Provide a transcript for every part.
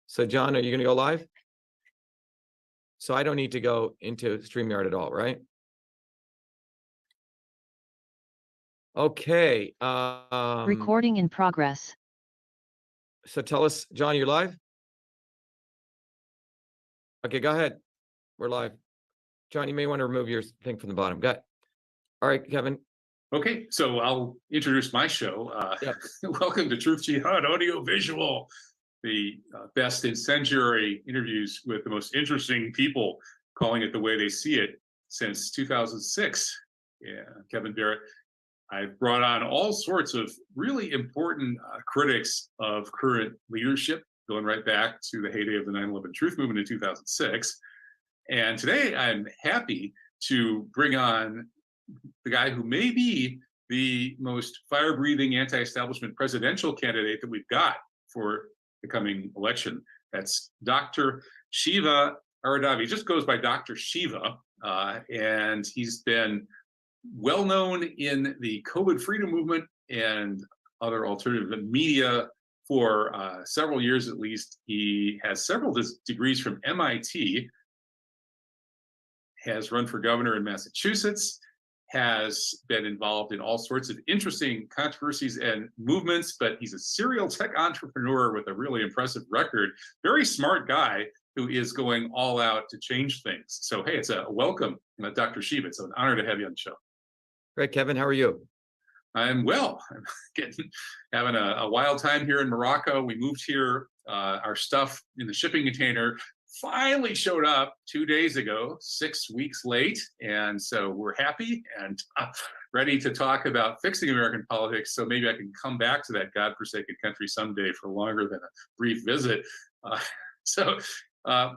So John, are you going to go live? So I don't need to go into StreamYard at all, right? Okay. Recording in progress. So tell us, John, you're live? Okay, go ahead. We're live. John, you may want to remove your thing from the bottom. Got. All right, Kevin. Okay, so I'll introduce my show. Yep. Welcome to Truth Jihad Audio Visual, the best incendiary interviews with the most interesting people, calling it the way they see it since 2006. Yeah, Kevin Barrett. I've brought on all sorts of really important critics of current leadership, going right back to the heyday of the 9/11 Truth Movement in 2006. And today I'm happy to bring on the guy who may be the most fire-breathing anti-establishment presidential candidate that we've got for the coming election. That's Dr. Shiva Aradavi. He just goes by Dr. Shiva, and he's been well-known in the COVID freedom movement and other alternative media for several years at least. He has several degrees from MIT, has run for governor in Massachusetts, has been involved in all sorts of interesting controversies and movements, but he's a serial tech entrepreneur with a really impressive record. Very smart guy who is going all out to change things. So, hey, it's a welcome, Dr. Shiva. It's an honor to have you on the show. Great, Kevin. How are you? I'm well. I'm having a wild time here in Morocco. We moved here. Our stuff in the shipping container finally showed up 2 days ago, 6 weeks late. And so we're happy and ready to talk about fixing American politics. So maybe I can come back to that godforsaken country someday for longer than a brief visit.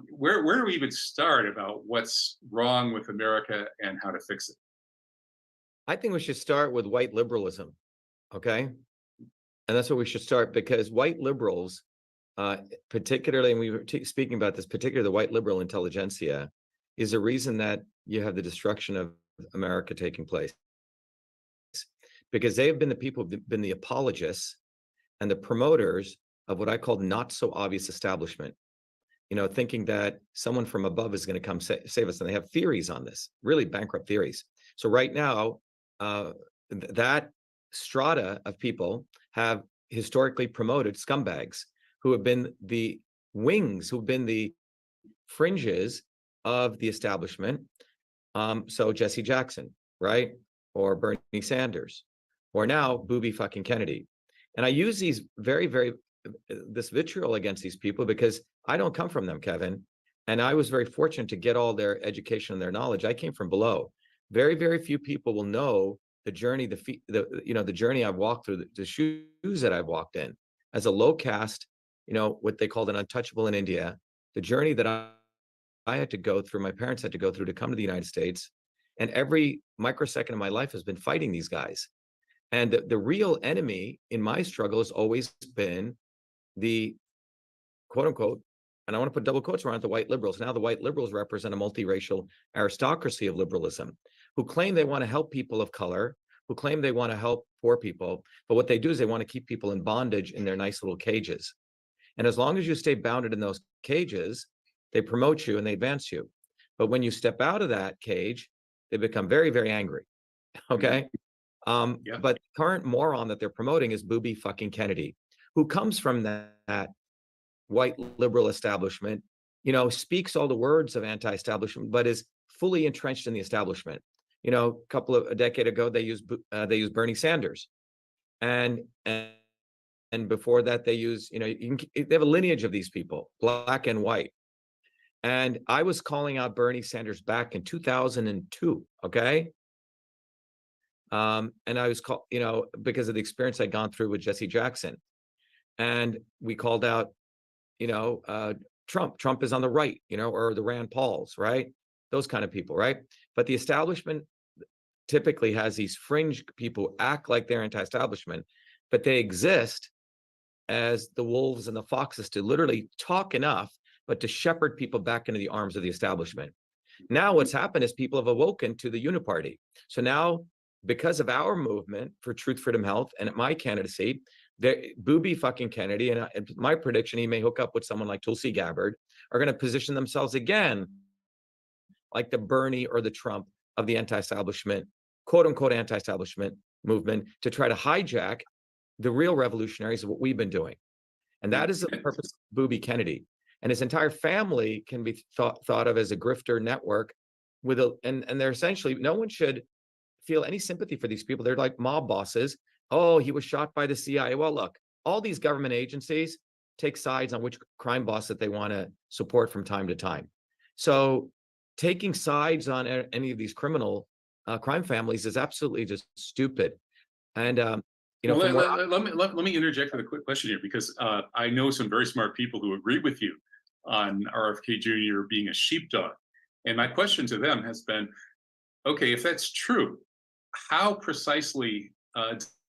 Where do we even start about what's wrong with America and how to fix it? I think we should start with white liberalism, okay? And that's what we should start, because white liberals, particularly, and we were speaking about this, particularly the white liberal intelligentsia, is the reason that you have the destruction of America taking place. Because they've been the people who've been the apologists and the promoters of what I call not so obvious establishment. You know, thinking that someone from above is going to come save us. And they have theories on this, really bankrupt theories. So right now, that strata of people have historically promoted scumbags who have been the wings, who've been the fringes of the establishment. So Jesse Jackson, right? Or Bernie Sanders, or now Booby fucking Kennedy. And I use these this vitriol against these people because I don't come from them, Kevin. And I was very fortunate to get all their education and their knowledge. I came from below. Very, very few people will know the journey, the journey I've walked through, the shoes that I've walked in as a low caste, what they called an untouchable in India, the journey that I had to go through, my parents had to go through to come to the United States. And every microsecond of my life has been fighting these guys. And the real enemy in my struggle has always been the quote unquote, and I want to put double quotes around the white liberals. Now the white liberals represent a multiracial aristocracy of liberalism who claim they want to help people of color, who claim they want to help poor people. But what they do is they want to keep people in bondage in their nice little cages. And as long as you stay bounded in those cages, they promote you and they advance you. But when you step out of that cage, they become very, very angry. Okay. But the current moron that they're promoting is Booby fucking Kennedy, who comes from that white liberal establishment, speaks all the words of anti-establishment, but is fully entrenched in the establishment. A decade ago, they used Bernie Sanders, and before that they use, they have a lineage of these people, black and white. And I was calling out Bernie Sanders back in 2002. Okay. And I was because of the experience I'd gone through with Jesse Jackson, and we called out, Trump. Trump is on the right, or the Rand Pauls, right? Those kind of people, right? But the establishment typically has these fringe people who act like they're anti-establishment, but they exist as the wolves and the foxes to literally talk enough, but to shepherd people back into the arms of the establishment. Now what's happened is people have awoken to the uniparty. So now, because of our movement for Truth, Freedom, Health, and at my candidacy, Booby fucking Kennedy, and my prediction, he may hook up with someone like Tulsi Gabbard, are going to position themselves again like the Bernie or the Trump of the anti-establishment, quote unquote anti-establishment movement, to try to hijack the real revolutionaries of what we've been doing. And that is the purpose of Booby Kennedy. And his entire family can be thought of as a grifter network with and they're essentially, no one should feel any sympathy for these people. They're like mob bosses. Oh, he was shot by the CIA. Well, look, all these government agencies take sides on which crime boss that they want to support from time to time. So taking sides on any of these criminal crime families is absolutely just stupid. And you know, well, let me interject with a quick question here, because I know some very smart people who agree with you on RFK Jr. being a sheepdog. And my question to them has been, okay, if that's true, how precisely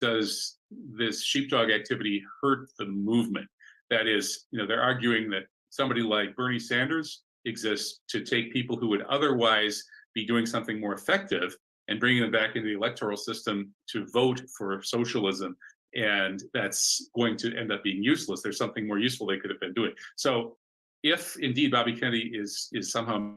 does this sheepdog activity hurt the movement? That is, you know, they're arguing that somebody like Bernie Sanders exists to take people who would otherwise be doing something more effective and bringing them back into the electoral system to vote for socialism. And that's going to end up being useless. There's something more useful they could have been doing. So if indeed Bobby Kennedy is somehow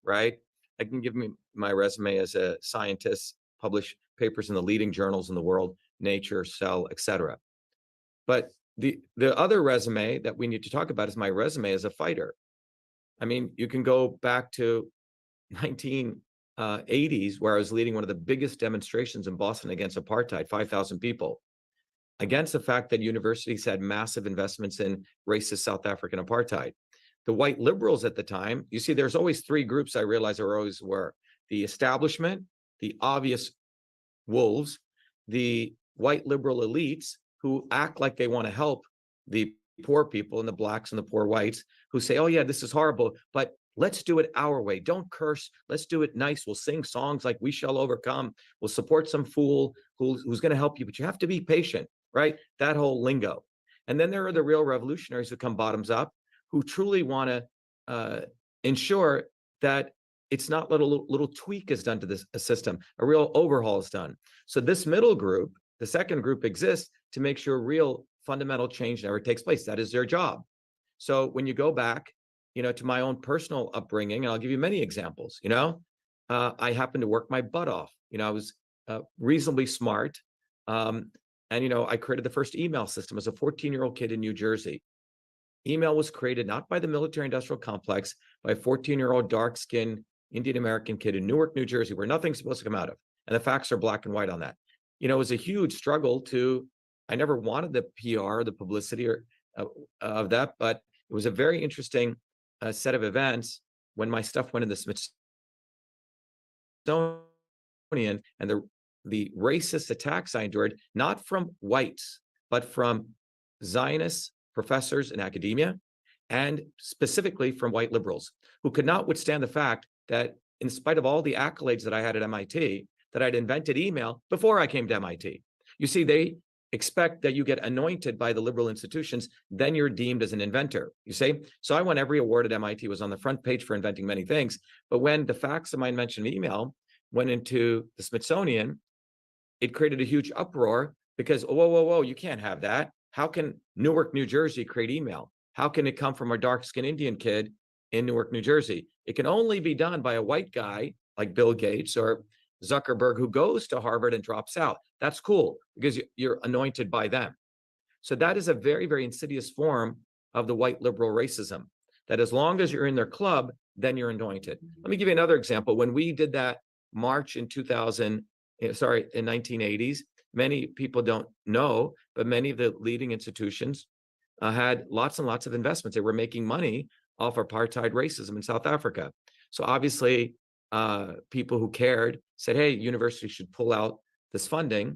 right? I can give me my resume as a scientist, publish papers in the leading journals in the world, Nature, Cell, etc. But the other resume that we need to talk about is my resume as a fighter. I mean, you can go back to 1980s, where I was leading one of the biggest demonstrations in Boston against apartheid, 5,000 people, against the fact that universities had massive investments in racist South African apartheid. The white liberals at the time, you see, there's always three groups I realize there always were: the establishment, the obvious wolves, the white liberal elites who act like they want to help the poor people and the blacks and the poor whites, who say, oh yeah, this is horrible, but let's do it our way. Don't curse. Let's do it nice. We'll sing songs like We Shall Overcome. We'll support some fool who's going to help you, but you have to be patient, right? That whole lingo. And then there are the real revolutionaries who come bottoms up, who truly want to ensure that it's not little tweak is done to this system, a real overhaul is done. So this middle group, the second group, exists to make sure real fundamental change never takes place. That is their job. So when you go back, you know, to my own personal upbringing, and I'll give you many examples, you know, I happened to work my butt off. You know, I was reasonably smart. And, you know, I created the first email system as a 14-year-old kid in New Jersey. Email was created not by the military industrial complex, by a 14-year-old dark-skinned Indian American kid in Newark, New Jersey, where nothing's supposed to come out of. And the facts are black and white on that. You know, it was a huge struggle I never wanted the PR, the publicity of that, but it was a very interesting set of events when my stuff went in the Smithsonian, and the racist attacks I endured, not from whites, but from Zionists, professors in academia, and specifically from white liberals, who could not withstand the fact that in spite of all the accolades that I had at MIT, that I'd invented email before I came to MIT. You see, they expect that you get anointed by the liberal institutions, then you're deemed as an inventor, you see? So I won every award at MIT, was on the front page for inventing many things. But when the facts of my invention of email went into the Smithsonian, it created a huge uproar because, whoa, whoa, whoa, you can't have that. How can Newark, New Jersey create email? How can it come from a dark-skinned Indian kid in Newark, New Jersey? It can only be done by a white guy like Bill Gates or Zuckerberg who goes to Harvard and drops out. That's cool because you're anointed by them. So that is a very, very insidious form of the white liberal racism, that as long as you're in their club, then you're anointed. Let me give you another example. When we did that march in 1980s, many people don't know, but many of the leading institutions had lots and lots of investments. They were making money off apartheid racism in South Africa. So obviously, people who cared said, hey, universities should pull out this funding.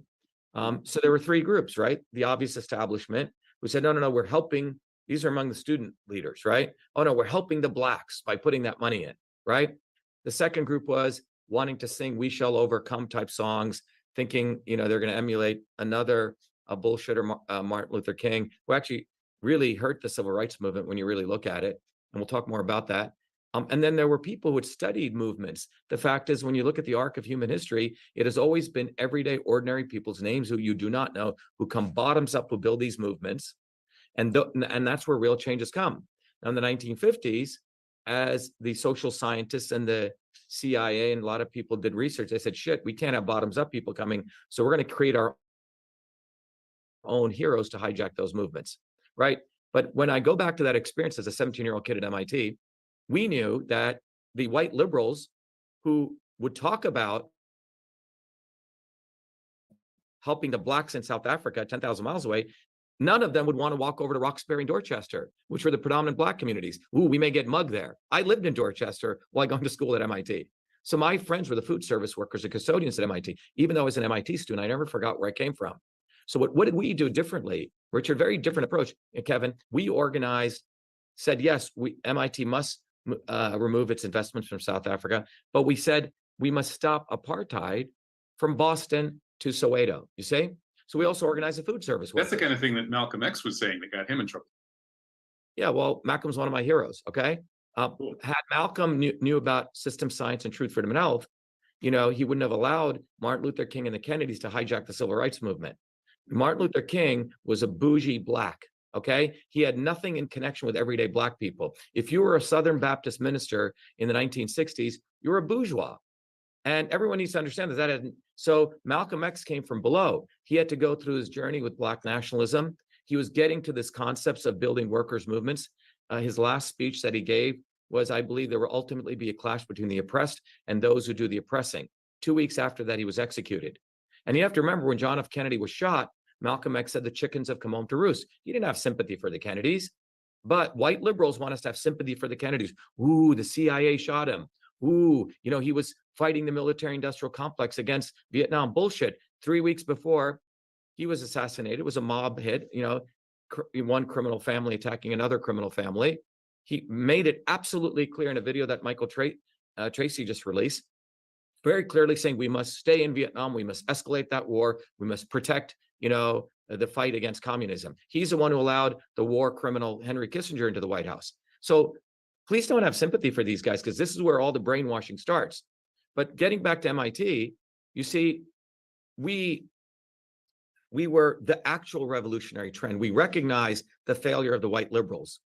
So there were three groups, right? The obvious establishment who said, no, no, no, we're helping. These are among the student leaders, right? Oh, no, we're helping the Blacks by putting that money in, right? The second group was wanting to sing We Shall Overcome type songs, thinking, you know, they're going to emulate another bullshitter, Martin Luther King, who actually really hurt the civil rights movement when you really look at it. And we'll talk more about that. And then there were people who had studied movements. The fact is, when you look at the arc of human history, it has always been everyday, ordinary people's names who you do not know, who come bottoms up, who build these movements. And that's where real changes come. Now, in the 1950s, as the social scientists and the CIA and a lot of people did research, they said, shit, we can't have bottoms up people coming. So we're going to create our own heroes to hijack those movements, right? But when I go back to that experience as a 17-year-old kid at MIT, we knew that the white liberals who would talk about helping the Blacks in South Africa, 10,000 miles away, none of them would want to walk over to Roxbury and Dorchester, which were the predominant Black communities. Ooh, we may get mugged there. I lived in Dorchester while going to school at MIT. So my friends were the food service workers and custodians at MIT. Even though I was an MIT student, I never forgot where I came from. So what did we do differently? Richard, very different approach. And Kevin, we organized, said, yes, MIT must remove its investments from South Africa, but we said we must stop apartheid from Boston to Soweto, you see? So we also organized a food service. That's the kind of thing that Malcolm X was saying that got him in trouble. Yeah, well, Malcolm's one of my heroes, okay? Cool. Had Malcolm knew about system science and truth, freedom, and health, you know, he wouldn't have allowed Martin Luther King and the Kennedys to hijack the civil rights movement. Martin Luther King was a bougie Black, okay? He had nothing in connection with everyday Black people. If you were a Southern Baptist minister in the 1960s, you were a bourgeois. And everyone needs to understand that hadn't. So Malcolm X came from below. He had to go through his journey with Black nationalism. He was getting to this concepts of building workers' movements. His last speech that he gave was, I believe there will ultimately be a clash between the oppressed and those who do the oppressing. 2 weeks after that, he was executed. And you have to remember, when John F. Kennedy was shot, Malcolm X said the chickens have come home to roost. He didn't have sympathy for the Kennedys, but white liberals want us to have sympathy for the Kennedys. Ooh, the CIA shot him. Ooh, you know, he was fighting the military-industrial complex against Vietnam. Bullshit. 3 weeks before he was assassinated, it was a mob hit, you know, one criminal family attacking another criminal family. He made it absolutely clear in a video that Michael Tracy just released, very clearly saying we must stay in Vietnam, we must escalate that war, we must protect, you know, the fight against communism. He's the one who allowed the war criminal Henry Kissinger into the White House. So please don't have sympathy for these guys, because this is where all the brainwashing starts. But getting back to MIT, you see, we were the actual revolutionary trend. We recognized the failure of the white liberals.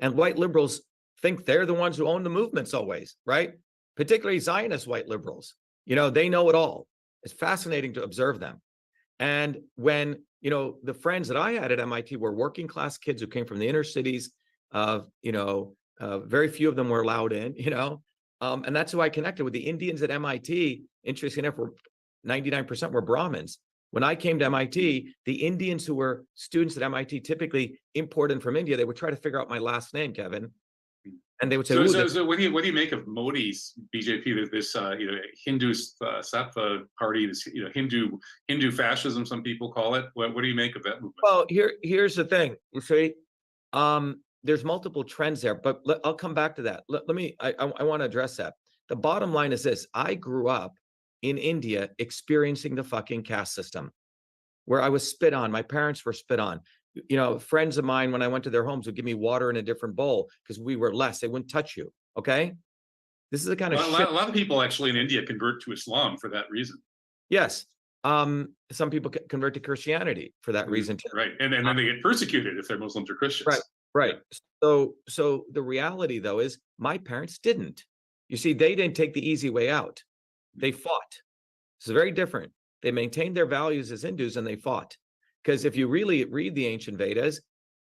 And white liberals think they're the ones who own the movements always, right? Particularly Zionist white liberals. You know, they know it all. It's fascinating to observe them. And when, you know, the friends that I had at MIT were working class kids who came from the inner cities of, you know, very few of them were allowed in, you know, and that's who I connected with. The Indians at MIT, interesting enough, were 99% were Brahmins. When I came to MIT, the Indians who were students at MIT typically imported from India. They would try to figure out my last name, Kevin, and they would say, so what do you make of Modi's BJP? This you know, Hindu Sattva party, this, you know, Hindu fascism, some people call it. What do you make of that movement? Well, here's the thing. You see, there's multiple trends there, but I'll come back to that. I want to address that. The bottom line is this: I grew up in India experiencing the fucking caste system, where I was spit on. My parents were spit on. You know, friends of mine, when I went to their homes, would give me water in a different bowl because we were less. They wouldn't touch you. Okay. This is the kind of shit. A lot of people actually in India convert to Islam for that reason. Yes. Some people convert to Christianity for that reason too. Right. And then they get persecuted if they're Muslims or Christians. Right. Right. So the reality though is my parents didn't. You see, they didn't take the easy way out. They fought. It's very different. They maintained their values as Hindus and they fought. Because if you really read the ancient Vedas,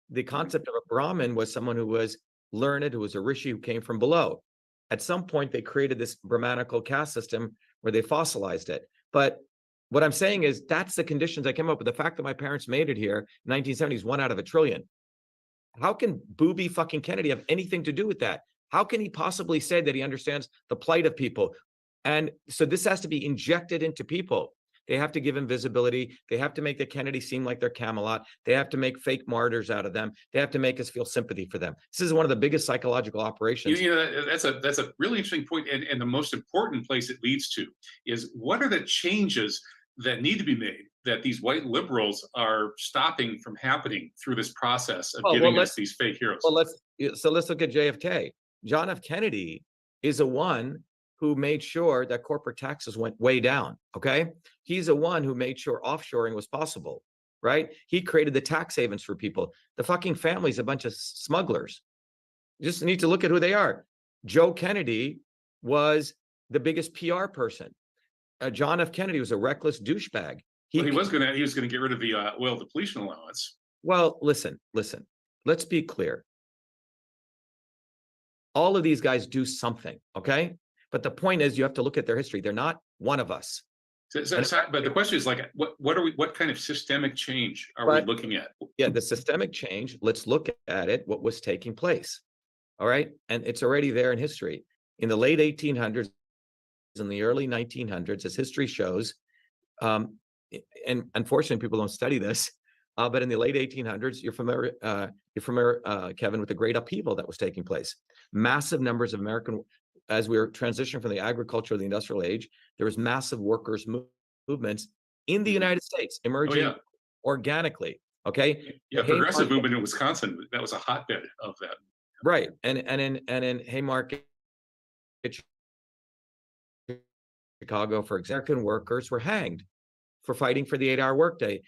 the concept of a Brahmin was someone who was learned, who was a rishi who came from below. At some point, they created this Brahmanical caste system where they fossilized it. But what I'm saying is that's the conditions I came up with. The fact that my parents made it here in 1970s, 1 out of a trillion. How can Booby fucking Kennedy have anything to do with that? How can he possibly say that he understands the plight of people? And so this has to be injected into people. They have to give him visibility. They have to make the Kennedy seem like they're Camelot. They have to make fake martyrs out of them. They have to make us feel sympathy for them. This is one of the biggest psychological operations. You know, that's a really interesting point. And the most important place it leads to is what are the changes that need to be made that these white liberals are stopping from happening through this process of giving us these fake heroes? Well, let's look at JFK. John F. Kennedy is the one who made sure that corporate taxes went way down, okay? He's the one who made sure offshoring was possible, right? He created the tax havens for people. The fucking family's a bunch of smugglers. You just need to look at who they are. Joe Kennedy was the biggest PR person. John F. Kennedy was a reckless douchebag. He was gonna get rid of the oil depletion allowance. Well, listen. Let's be clear. All of these guys do something, okay? But the point is, you have to look at their history. They're not one of us. But the question is, like, what kind of systemic change are we looking at? Yeah, the systemic change. Let's look at it. What was taking place? All right, and it's already there in history. In the late 1800s, in the early 1900s, as history shows, and unfortunately, people don't study this. But in the late 1800s, you're familiar, Kevin, with the great upheaval that was taking place. Massive numbers of American. As we were transitioning from the agriculture to the industrial age, there was massive workers' movements in the United States emerging organically. Okay. Yeah, progressive movement in Wisconsin, that was a hotbed of that. Right. And in Haymarket, Chicago, for example, American workers were hanged for fighting for the 8-hour workday.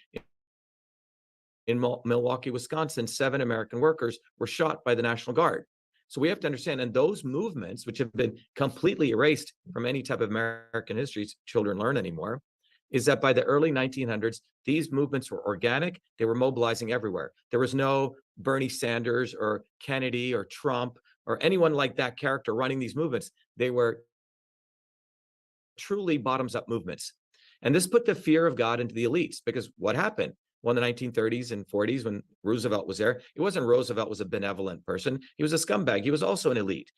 In Milwaukee, Wisconsin, 7 American workers were shot by the National Guard. So we have to understand, and those movements, which have been completely erased from any type of American history children learn anymore, is that by the early 1900s, these movements were organic. They were mobilizing everywhere. There was no Bernie Sanders or Kennedy or Trump or anyone like that character running these movements. They were truly bottoms-up movements. And this put the fear of God into the elites, because what happened? Well, in the 1930s and 40s, when Roosevelt was there, it wasn't Roosevelt was a benevolent person. He was a scumbag. He was also an elite.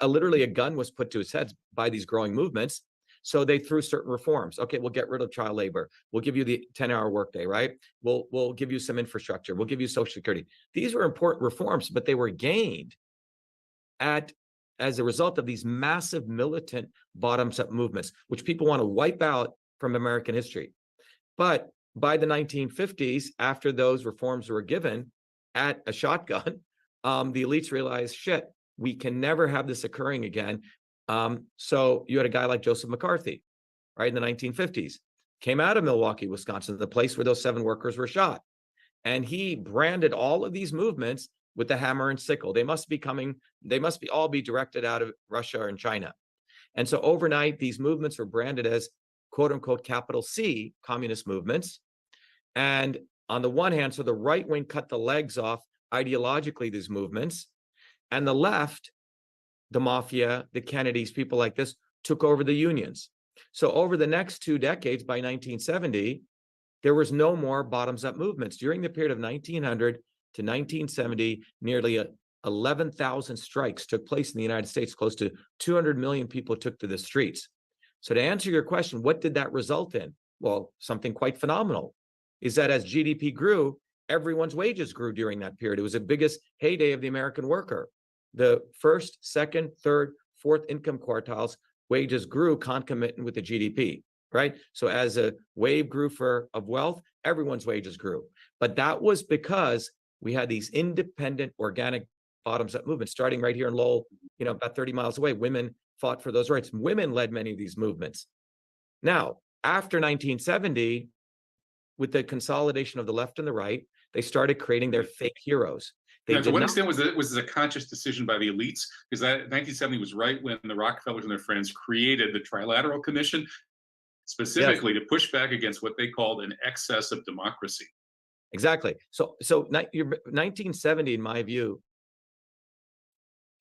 Literally, a gun was put to his head by these growing movements. So they threw certain reforms. Okay, we'll get rid of child labor. We'll give you the 10-hour workday, right? We'll give you some infrastructure. We'll give you Social Security. These were important reforms, but they were gained as a result of these massive militant bottoms-up movements, which people want to wipe out from American history. But by the 1950s, after those reforms were given at a shotgun, the elites realized, shit, we can never have this occurring again. So you had a guy like Joseph McCarthy, right, in the 1950s, came out of Milwaukee, Wisconsin, the place where those 7 workers were shot. And he branded all of these movements with the hammer and sickle. They must all be directed out of Russia and China. And so overnight, these movements were branded as quote unquote capital C communist movements. And on the one hand, so the right wing cut the legs off ideologically these movements, and the left, the mafia, the Kennedys, people like this, took over the unions. So over the next 2 decades, by 1970, there was no more bottoms-up movements. During the period of 1900 to 1970, nearly 11,000 strikes took place in the United States. Close to 200 million people took to the streets. So to answer your question, what did that result in? Well, something quite phenomenal is that as GDP grew, everyone's wages grew during that period. It was the biggest heyday of the American worker. The first, second, third, fourth income quartiles wages grew concomitant with the GDP, right? So as a wave grew of wealth, everyone's wages grew. But that was because we had these independent, organic, bottoms-up movements starting right here in Lowell, about 30 miles away. Women fought for those rights. Women led many of these movements. Now, after 1970, with the consolidation of the left and the right, they started creating their fake heroes. To what extent was it a conscious decision by the elites? Because that 1970 was right when the Rockefellers and their friends created the Trilateral Commission, specifically to push back against what they called an excess of democracy. Exactly. So 1970, in my view,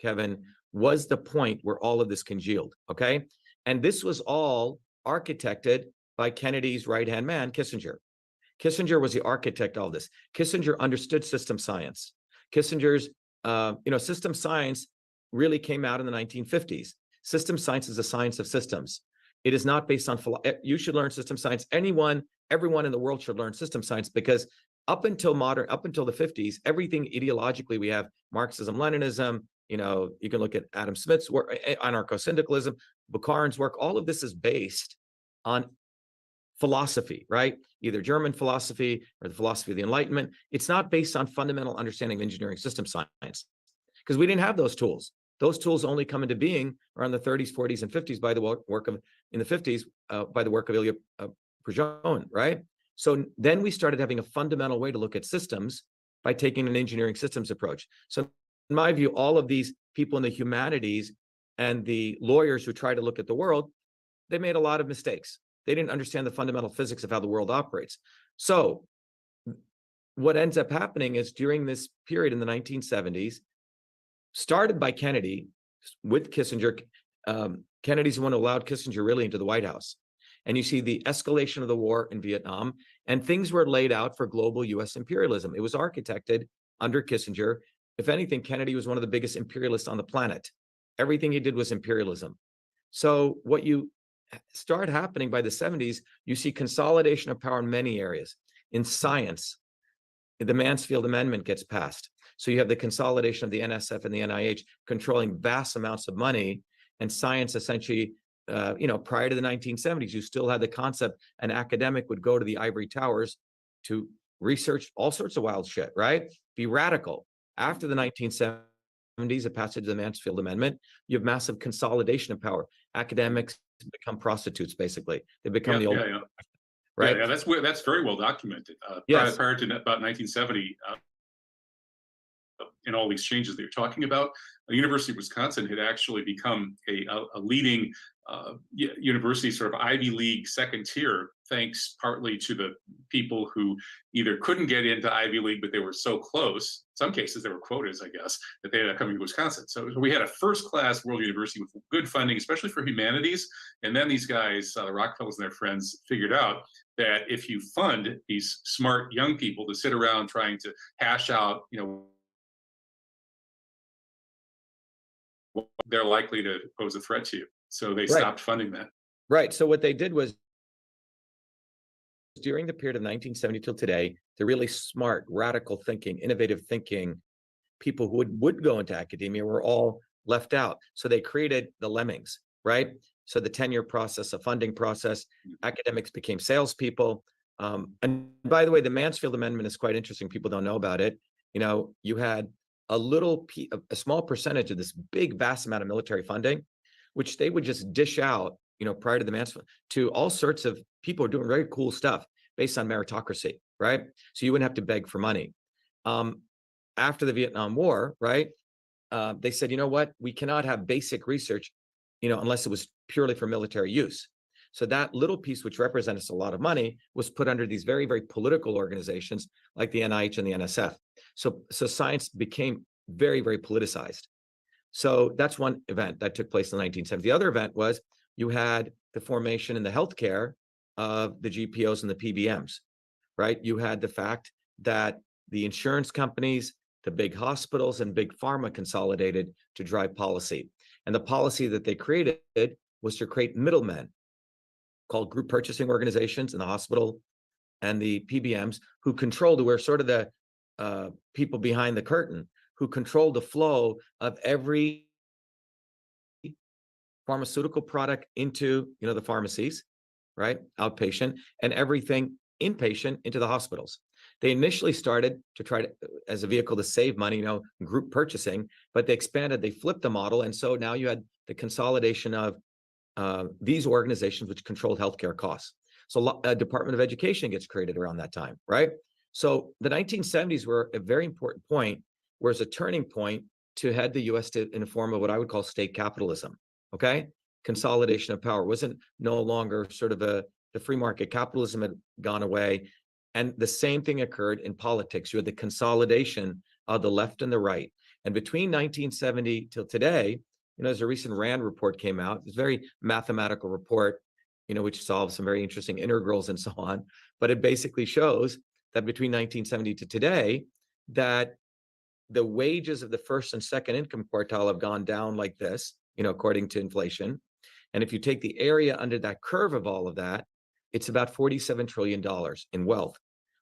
Kevin, was the point where all of this congealed, okay? And this was all architected by Kennedy's right-hand man, Kissinger. Kissinger was the architect of all this. Kissinger understood system science. Kissinger's, system science really came out in the 1950s. System science is a science of systems. It is not based on, you should learn system science. Everyone in the world should learn system science, because up until the 50s, everything ideologically we have Marxism, Leninism, you can look at Adam Smith's work, anarcho-syndicalism, Bukharin's work. All of this is based on philosophy, right? Either German philosophy or the philosophy of the Enlightenment. It's not based on fundamental understanding of engineering system science, because we didn't have those tools. Those tools only come into being around the 30s, 40s, and 50s by the work of, in the 50s, by the work of Ilya Prigogine, right? So then we started having a fundamental way to look at systems by taking an engineering systems approach. So in my view, all of these people in the humanities and the lawyers who try to look at the world, they made a lot of mistakes. They didn't understand the fundamental physics of how the world operates. So what ends up happening is, during this period in the 1970s, started by Kennedy with Kissinger, Kennedy's the one who allowed Kissinger really into the White House. And you see the escalation of the war in Vietnam, and things were laid out for global US imperialism. It was architected under Kissinger. If anything, Kennedy was one of the biggest imperialists on the planet. Everything he did was imperialism. So what you start happening by the 70s, you see consolidation of power in many areas. In science, the Mansfield Amendment gets passed. So you have the consolidation of the NSF and the NIH controlling vast amounts of money, and science essentially, prior to the 1970s, you still had the concept an academic would go to the ivory towers to research all sorts of wild shit, right? Be radical. After the 1970s, the passage of the Mansfield Amendment, you have massive consolidation of power. Academics become prostitutes, basically. They become the old, right? Yeah, that's very well documented. Prior to about 1970, in all these changes that you're talking about, the University of Wisconsin had actually become a leading university, sort of Ivy League second tier, thanks partly to the people who either couldn't get into Ivy League, but they were so close. In some cases, there were quotas, I guess, that they ended up coming to Wisconsin. So we had a first-class world university with good funding, especially for humanities. And then these guys, the Rockefellers and their friends, figured out that if you fund these smart young people to sit around trying to hash out, they're likely to pose a threat to you. So they stopped funding that. Right. So what they did was, during the period of 1970 till today, the really smart, radical thinking, innovative thinking people who would go into academia were all left out. So they created the lemmings, right? So the tenure process, a funding process, academics became salespeople. And by the way, the Mansfield Amendment is quite interesting. People don't know about it. You had a small percentage of this big, vast amount of military funding, which they would just dish out, prior to the Mansfield, to all sorts of people who are doing very cool stuff based on meritocracy, right? So you wouldn't have to beg for money. After the Vietnam War, right, they said, you know what, we cannot have basic research, unless it was purely for military use. So that little piece, which represented a lot of money, was put under these very, very political organizations like the NIH and the NSF. So science became very, very politicized. So that's one event that took place in the 1970s. The other event was you had the formation in the healthcare of the GPOs and the PBMs, right? You had the fact that the insurance companies, the big hospitals, and big pharma consolidated to drive policy. And the policy that they created was to create middlemen called group purchasing organizations in the hospital and the PBMs, who controlled, who were sort of the people behind the curtain, who controlled the flow of every pharmaceutical product into, the pharmacies, right? Outpatient, and everything inpatient into the hospitals. They initially started to try to, as a vehicle to save money, group purchasing, but they expanded, they flipped the model. And so now you had the consolidation of these organizations which controlled healthcare costs. So a Department of Education gets created around that time, right? So the 1970s were a very important point, whereas a turning point to head the US in a form of what I would call state capitalism, okay? Consolidation of power wasn't no longer sort of the free market. Capitalism had gone away. And the same thing occurred in politics. You had the consolidation of the left and the right. And between 1970 till today, there's a recent RAND report came out. It's a very mathematical report, which solves some very interesting integrals and so on. But it basically shows that between 1970 to today, that the wages of the first and second income quartile have gone down like this, according to inflation. And if you take the area under that curve of all of that, it's about $47 trillion in wealth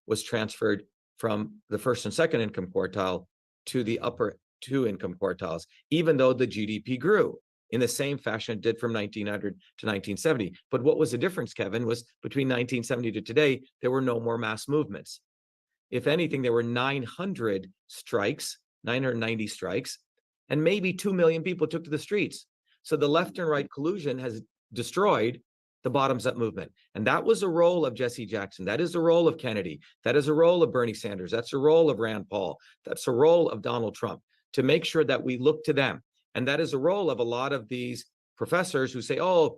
was transferred from the first and second income quartile to the upper two income quartiles, even though the GDP grew in the same fashion it did from 1900 to 1970. But what was the difference, Kevin, was between 1970 to today, there were no more mass movements. If anything, there were 990 strikes, and maybe 2 million people took to the streets. So the left and right collusion has destroyed the bottoms-up movement. And that was a role of Jesse Jackson. That is the role of Kennedy. That is a role of Bernie Sanders. That's a role of Rand Paul. That's a role of Donald Trump, to make sure that we look to them. And that is a role of a lot of these professors who say, oh,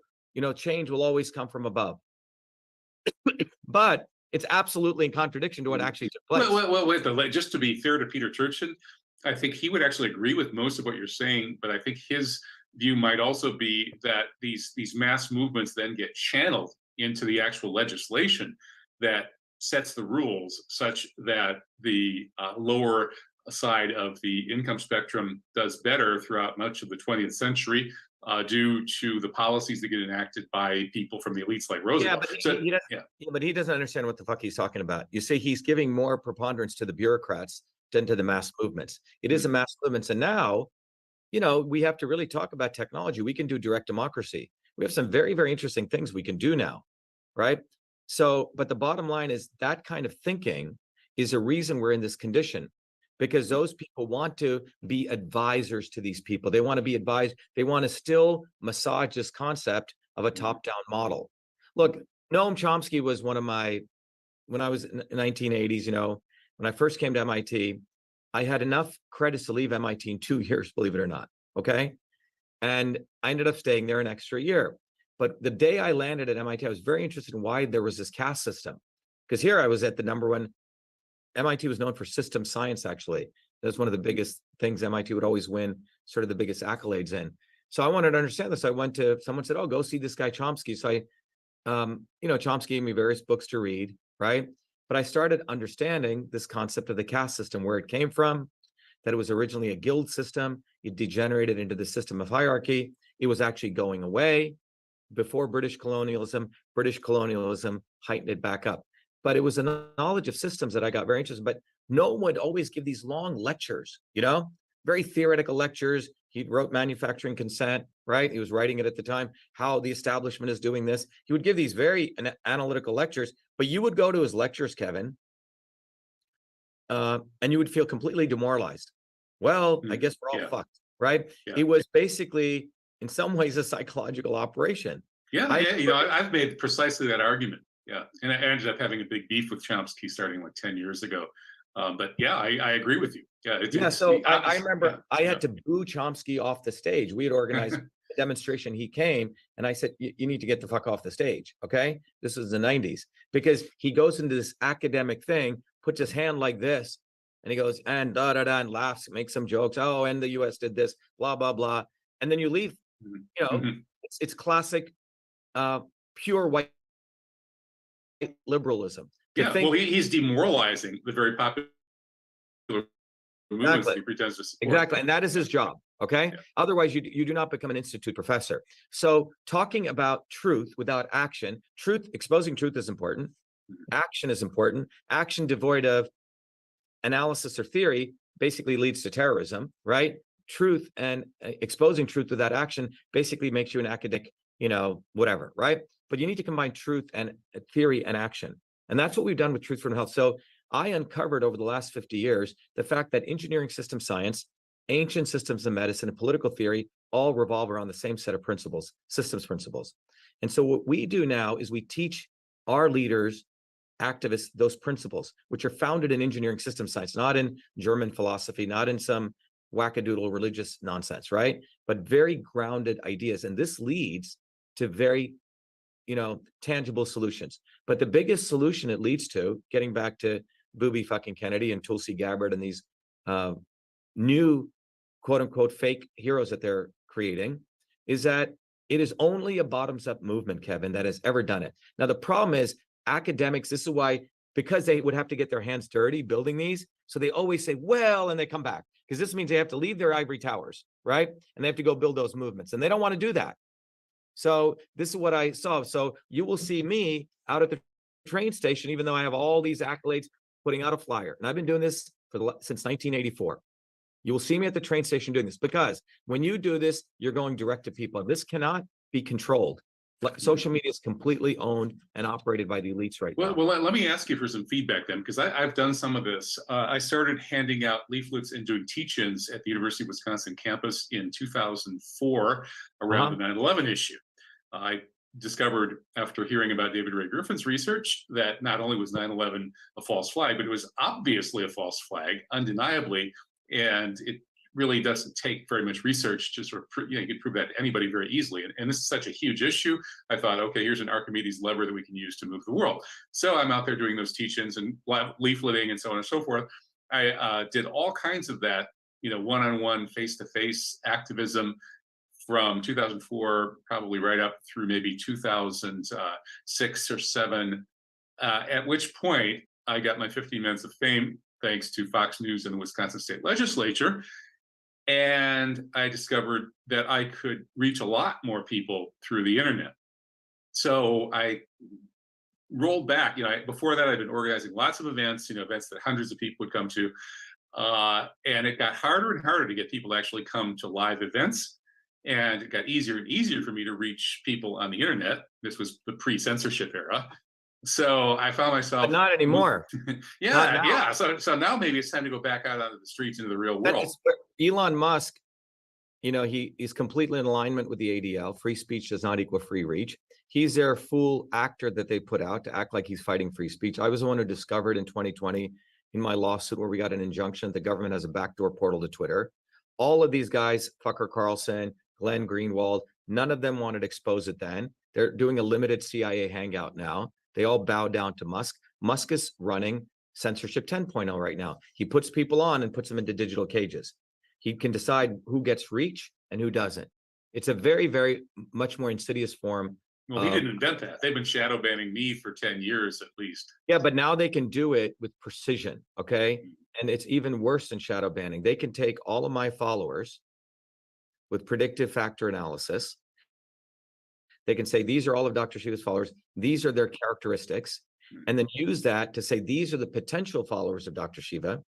change will always come from above. But it's absolutely in contradiction to what actually took place. Wait, just to be fair to Peter Turchin, I think he would actually agree with most of what you're saying, but I think his view might also be that these mass movements then get channeled into the actual legislation that sets the rules such that the lower side of the income spectrum does better throughout much of the 20th century due to the policies that get enacted by people from the elites like Roosevelt. But he doesn't understand what the fuck he's talking about. You see, he's giving more preponderance to the bureaucrats than to the mass movements. It is a mass movement. And now, we have to really talk about technology. We can do direct democracy. We have some very, very interesting things we can do now, right? So, but the bottom line is that kind of thinking is a reason we're in this condition, because those people want to be advisors to these people. They want to be advised. They want to still massage this concept of a top-down model. Look, Noam Chomsky was one of my, when I was in the 1980s, when I first came to MIT, I had enough credits to leave MIT in 2 years, believe it or not, okay? And I ended up staying there an extra year. But the day I landed at MIT, I was very interested in why there was this caste system. Because here I was at the #1, MIT was known for system science, actually. That's one of the biggest things MIT would always win, sort of the biggest accolades in. So I wanted to understand this. I went to, someone said, oh, go see this guy Chomsky. So I, Chomsky gave me various books to read, right? But I started understanding this concept of the caste system, where it came from, that it was originally a guild system. It degenerated into the system of hierarchy. It was actually going away before British colonialism. British colonialism heightened it back up. But it was a knowledge of systems that I got very interested in. But no one would always give these long lectures, very theoretical lectures. He wrote Manufacturing Consent, right? He was writing it at the time, how the establishment is doing this. He would give these very analytical lectures, but you would go to his lectures, Kevin, and you would feel completely demoralized. Well, I guess we're all fucked, right? Yeah. It was basically, in some ways, a psychological operation. I've made precisely that argument. Yeah, and I ended up having a big beef with Chomsky starting like 10 years ago. But yeah, I agree with you. I remember I had to boo Chomsky off the stage. We had organized a demonstration. He came and I said, you need to get the fuck off the stage. Okay. This is the 90s, because he goes into this academic thing, puts his hand like this, and he goes, and and laughs, makes some jokes. Oh, and the US did this, blah, blah, blah. And then you leave, it's classic, pure white liberalism. He's demoralizing the very popular movements that he pretends to support. Exactly, and that is his job, okay? Yeah. Otherwise, you do not become an institute professor. So talking about truth without action, exposing truth is important. Action is important. Action devoid of analysis or theory basically leads to terrorism, right? truth and exposing truth without action basically makes you an academic, whatever, right? But you need to combine truth and theory and action. And that's what we've done with Truth for Health. So I uncovered over the last 50 years the fact that engineering system science, ancient systems of medicine, and political theory all revolve around the same set of principles, systems principles. And so what we do now is we teach our leaders, activists, those principles, which are founded in engineering system science, not in German philosophy, not in some wackadoodle religious nonsense, right? But very grounded ideas. And this leads to very, tangible solutions. But the biggest solution it leads to, getting back to Booby fucking Kennedy and Tulsi Gabbard and these new quote unquote fake heroes that they're creating, is that it is only a bottoms up movement, Kevin, that has ever done it. Now, the problem is academics, this is why, because they would have to get their hands dirty building these. So they always say, well, and they come back, because this means they have to leave their ivory towers, right? And they have to go build those movements, and they don't want to do that. So this is what I saw. So you will see me out at the train station, even though I have all these accolades, putting out a flyer. And I've been doing this since 1984. You will see me at the train station doing this, because when you do this, you're going direct to people. This cannot be controlled. Social media is completely owned and operated by the elites right now. Well, let me ask you for some feedback then, because I've done some of this. I started handing out leaflets and doing teach-ins at the University of Wisconsin campus in 2004 around the 9/11 issue. I discovered after hearing about David Ray Griffin's research that not only was 9/11 a false flag, but it was obviously a false flag, undeniably, and it really doesn't take very much research to sort of, you can prove that to anybody very easily. And this is such a huge issue. I thought, okay, here's an Archimedes lever that we can use to move the world. So I'm out there doing those teach-ins and leafleting and so on and so forth. I did all kinds of that, one-on-one, face-to-face activism from 2004, probably right up through maybe 2006 or 7, at which point I got my 15 minutes of fame thanks to Fox News and the Wisconsin State Legislature. And I discovered that I could reach a lot more people through the internet. So I rolled back. Before that, I'd been organizing lots of events, events that hundreds of people would come to. And it got harder and harder to get people to actually come to live events. And it got easier and easier for me to reach people on the internet. This was the pre-censorship era. So I found myself— But not anymore. Yeah. So now maybe it's time to go back out onto the streets into the real world. Elon Musk, he is completely in alignment with the ADL. Free speech does not equal free reach. He's their fool actor that they put out to act like he's fighting free speech. I was the one who discovered in 2020 in my lawsuit where we got an injunction, the government has a backdoor portal to Twitter. All of these guys, Tucker Carlson, Glenn Greenwald, none of them wanted to expose it then. They're doing a limited CIA hangout now. They all bow down to Musk. Musk is running censorship 10.0 right now. He puts people on and puts them into digital cages. He can decide who gets reach and who doesn't. It's a very, very much more insidious form. Well, he didn't invent that. They've been shadow banning me for 10 years at least. Yeah, but now they can do it with precision, okay? And it's even worse than shadow banning. They can take all of my followers with predictive factor analysis. They can say, these are all of Dr. Shiva's followers. These are their characteristics. And then use that to say, these are the potential followers of Dr. Shiva.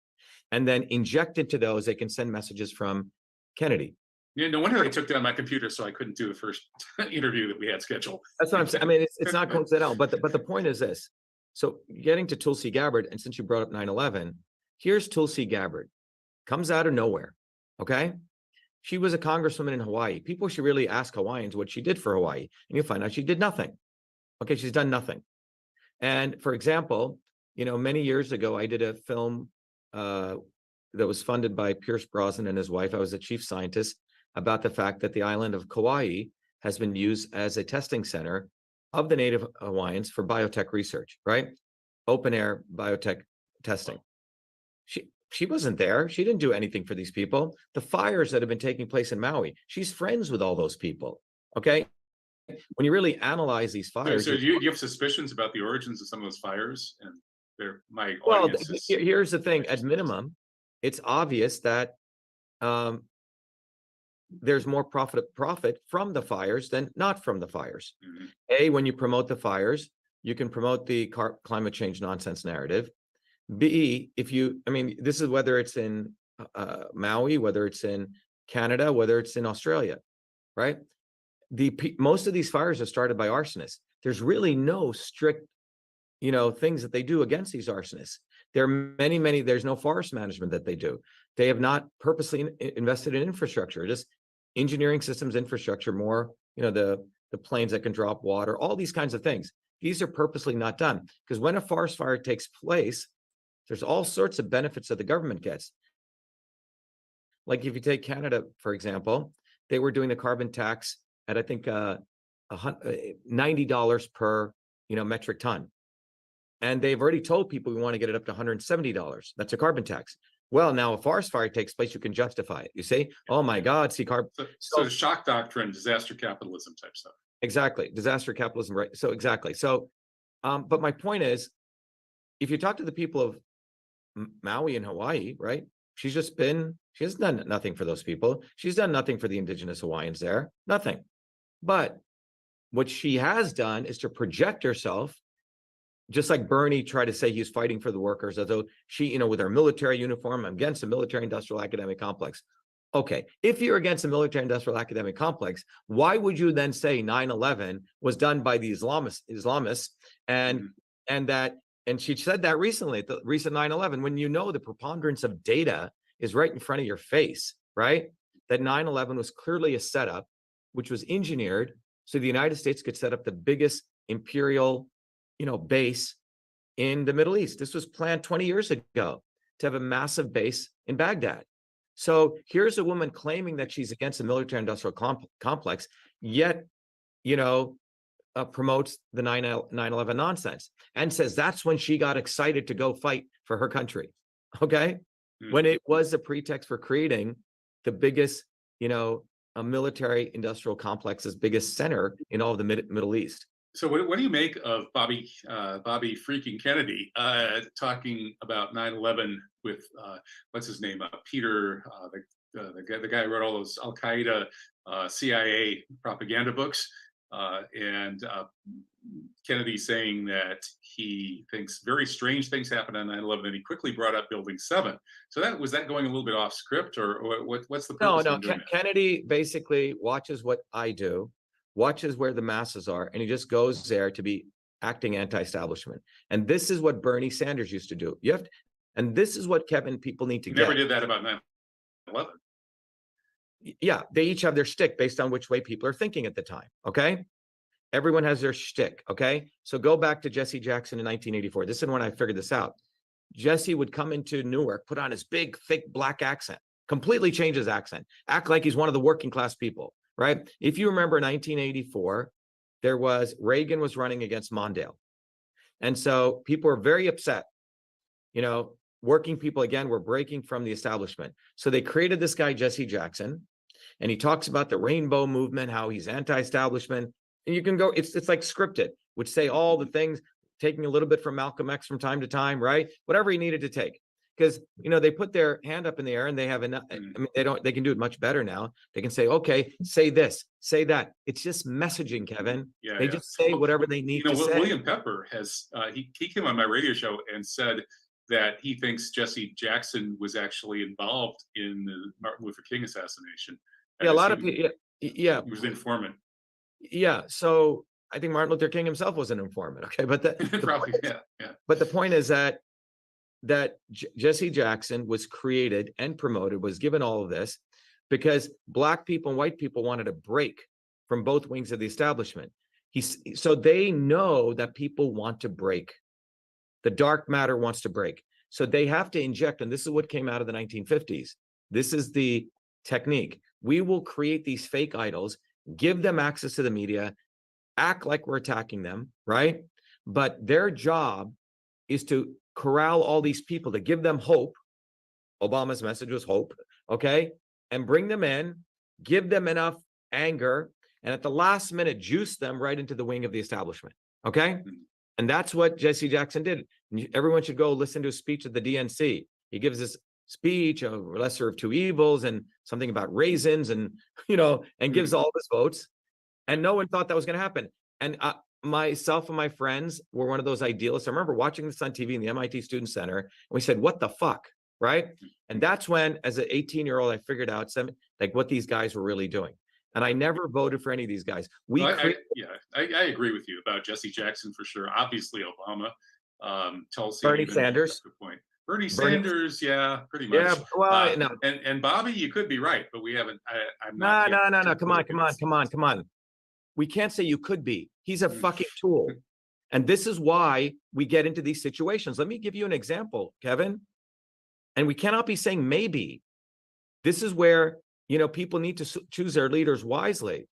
And then inject into those, they can send messages from Kennedy. Yeah, no wonder they took down my computer so I couldn't do the first interview that we had scheduled. That's what I'm saying. I mean, it's not coincidental, but the point is this. So getting to Tulsi Gabbard, and since you brought up 9/11, here's Tulsi Gabbard. Comes out of nowhere, okay? She was a congresswoman in Hawaii. People should really ask Hawaiians what she did for Hawaii, and you'll find out she did nothing. Okay, she's done nothing. And for example, many years ago, I did a film that was funded by Pierce Brosnan and his wife. I was the chief scientist about the fact that the island of Kauai has been used as a testing center of the native Hawaiians for biotech research, right? Open air biotech testing. She wasn't there. She didn't do anything for these people. The fires that have been taking place in Maui, she's friends with all those people, okay? When you really analyze these fires— So do you have suspicions about the origins of some of those fires? And well, here's the thing. At minimum, it's obvious that there's more profit from the fires than not from the fires. Mm-hmm. A, when you promote the fires, you can promote the climate change nonsense narrative. B, this is whether it's in Maui, whether it's in Canada, whether it's in Australia, right? Most of these fires are started by arsonists. There's really no strict, things that they do against these arsonists. There are many, there's no forest management that they do. They have not purposely invested in infrastructure, just engineering systems infrastructure, more, the planes that can drop water, all these kinds of things. These are purposely not done, because when a forest fire takes place, there's all sorts of benefits that the government gets. Like if you take Canada, for example, they were doing the carbon tax at, I think, $90 per, metric ton. And they've already told people we want to get it up to $170. That's a carbon tax. Well, now a forest fire takes place, you can justify it. You say, oh my God, see carbon. So shock doctrine, disaster capitalism type stuff. Exactly. Disaster capitalism, right? So exactly. So, but my point is, if you talk to the people of Maui in Hawaii, right? She has done nothing for those people. She's done nothing for the indigenous Hawaiians there, nothing. But what she has done is to project herself, just like Bernie tried to say he was fighting for the workers, as though she, with her military uniform, I'm against the military industrial academic complex. Okay, if you're against the military industrial academic complex, why would you then say 9/11 was done by the Islamists and she said that recently at the recent 9/11, when the preponderance of data is right in front of your face, right? That 9/11 was clearly a setup, which was engineered so the United States could set up the biggest imperial, base in the Middle East. This was planned 20 years ago to have a massive base in Baghdad. So here's a woman claiming that she's against the military industrial complex, yet, promotes the 9/11 nonsense and says that's when she got excited to go fight for her country. Okay. When it was a pretext for creating the biggest, a military industrial complex's biggest center in all of the Middle East. So what do you make of Bobby freaking Kennedy talking about 9/11 with what's his name, Peter, the guy who wrote all those Al Qaeda, CIA propaganda books, and Kennedy saying that he thinks very strange things happened on 9/11, and he quickly brought up Building 7. So was that going a little bit off script, or what's the purpose? No. Kennedy basically watches what I do, watches where the masses are, and he just goes there to be acting anti-establishment. And this is what Bernie Sanders used to do. And this is what people need to get. Never did that about 9/11. Yeah, they each have their shtick based on which way people are thinking at the time. Okay, everyone has their shtick. Okay, so go back to Jesse Jackson in 1984. This is when I figured this out. Jesse would come into Newark, put on his big, thick black accent, completely change his accent, act like he's one of the working class people. Right? If you remember 1984, Reagan was running against Mondale. And so people were very upset. Working people, again, were breaking from the establishment. So they created this guy, Jesse Jackson, and he talks about the rainbow movement, how he's anti-establishment. And you can go, it's like scripted, would say all the things, taking a little bit from Malcolm X from time to time, right? Whatever he needed to take. Because, they put their hand up in the air and they have enough. I mean, they can do it much better now. They can say, okay, say this, say that. It's just messaging, Kevin. They just say whatever they need to say. William Pepper has, he came on my radio show and said that he thinks Jesse Jackson was actually involved in the Martin Luther King assassination. A lot of people, he was the informant. Yeah, so I think Martin Luther King himself was an informant. Okay, but probably, But the point is that Jesse Jackson was created and promoted, was given all of this because Black people and white people wanted to break from both wings of the establishment. So they know that people want to break. The dark matter wants to break. So they have to inject, and this is what came out of the 1950s. This is the technique. We will create these fake idols, give them access to the media, act like we're attacking them, right? But their job is to corral all these people, to give them hope. Obama's message was hope, okay? And bring them in, give them enough anger, and at the last minute, juice them right into the wing of the establishment, okay? And that's what Jesse Jackson did. Everyone should go listen to a speech at the DNC. He gives this speech, a lesser of two evils, and something about raisins, and and gives all his votes. And no one thought that was going to happen. And myself and my friends were one of those idealists. I remember watching this on TV in the MIT Student Center, and we said, "What the fuck?" right? And that's when, as an 18-year-old, I figured out like what these guys were really doing. And I never voted for any of these guys. I agree with you about Jesse Jackson for sure. Obviously, Obama, Tulsi, Bernie Sanders. Good point. Bernie Sanders, yeah, pretty much. Yeah, well, no. And Bobby, you could be right, but we haven't. I'm No, not. no. Come on. We can't say you could be. He's a fucking tool. And this is why we get into these situations. Let me give you an example, Kevin. And we cannot be saying maybe. This is where, people need to choose their leaders wisely.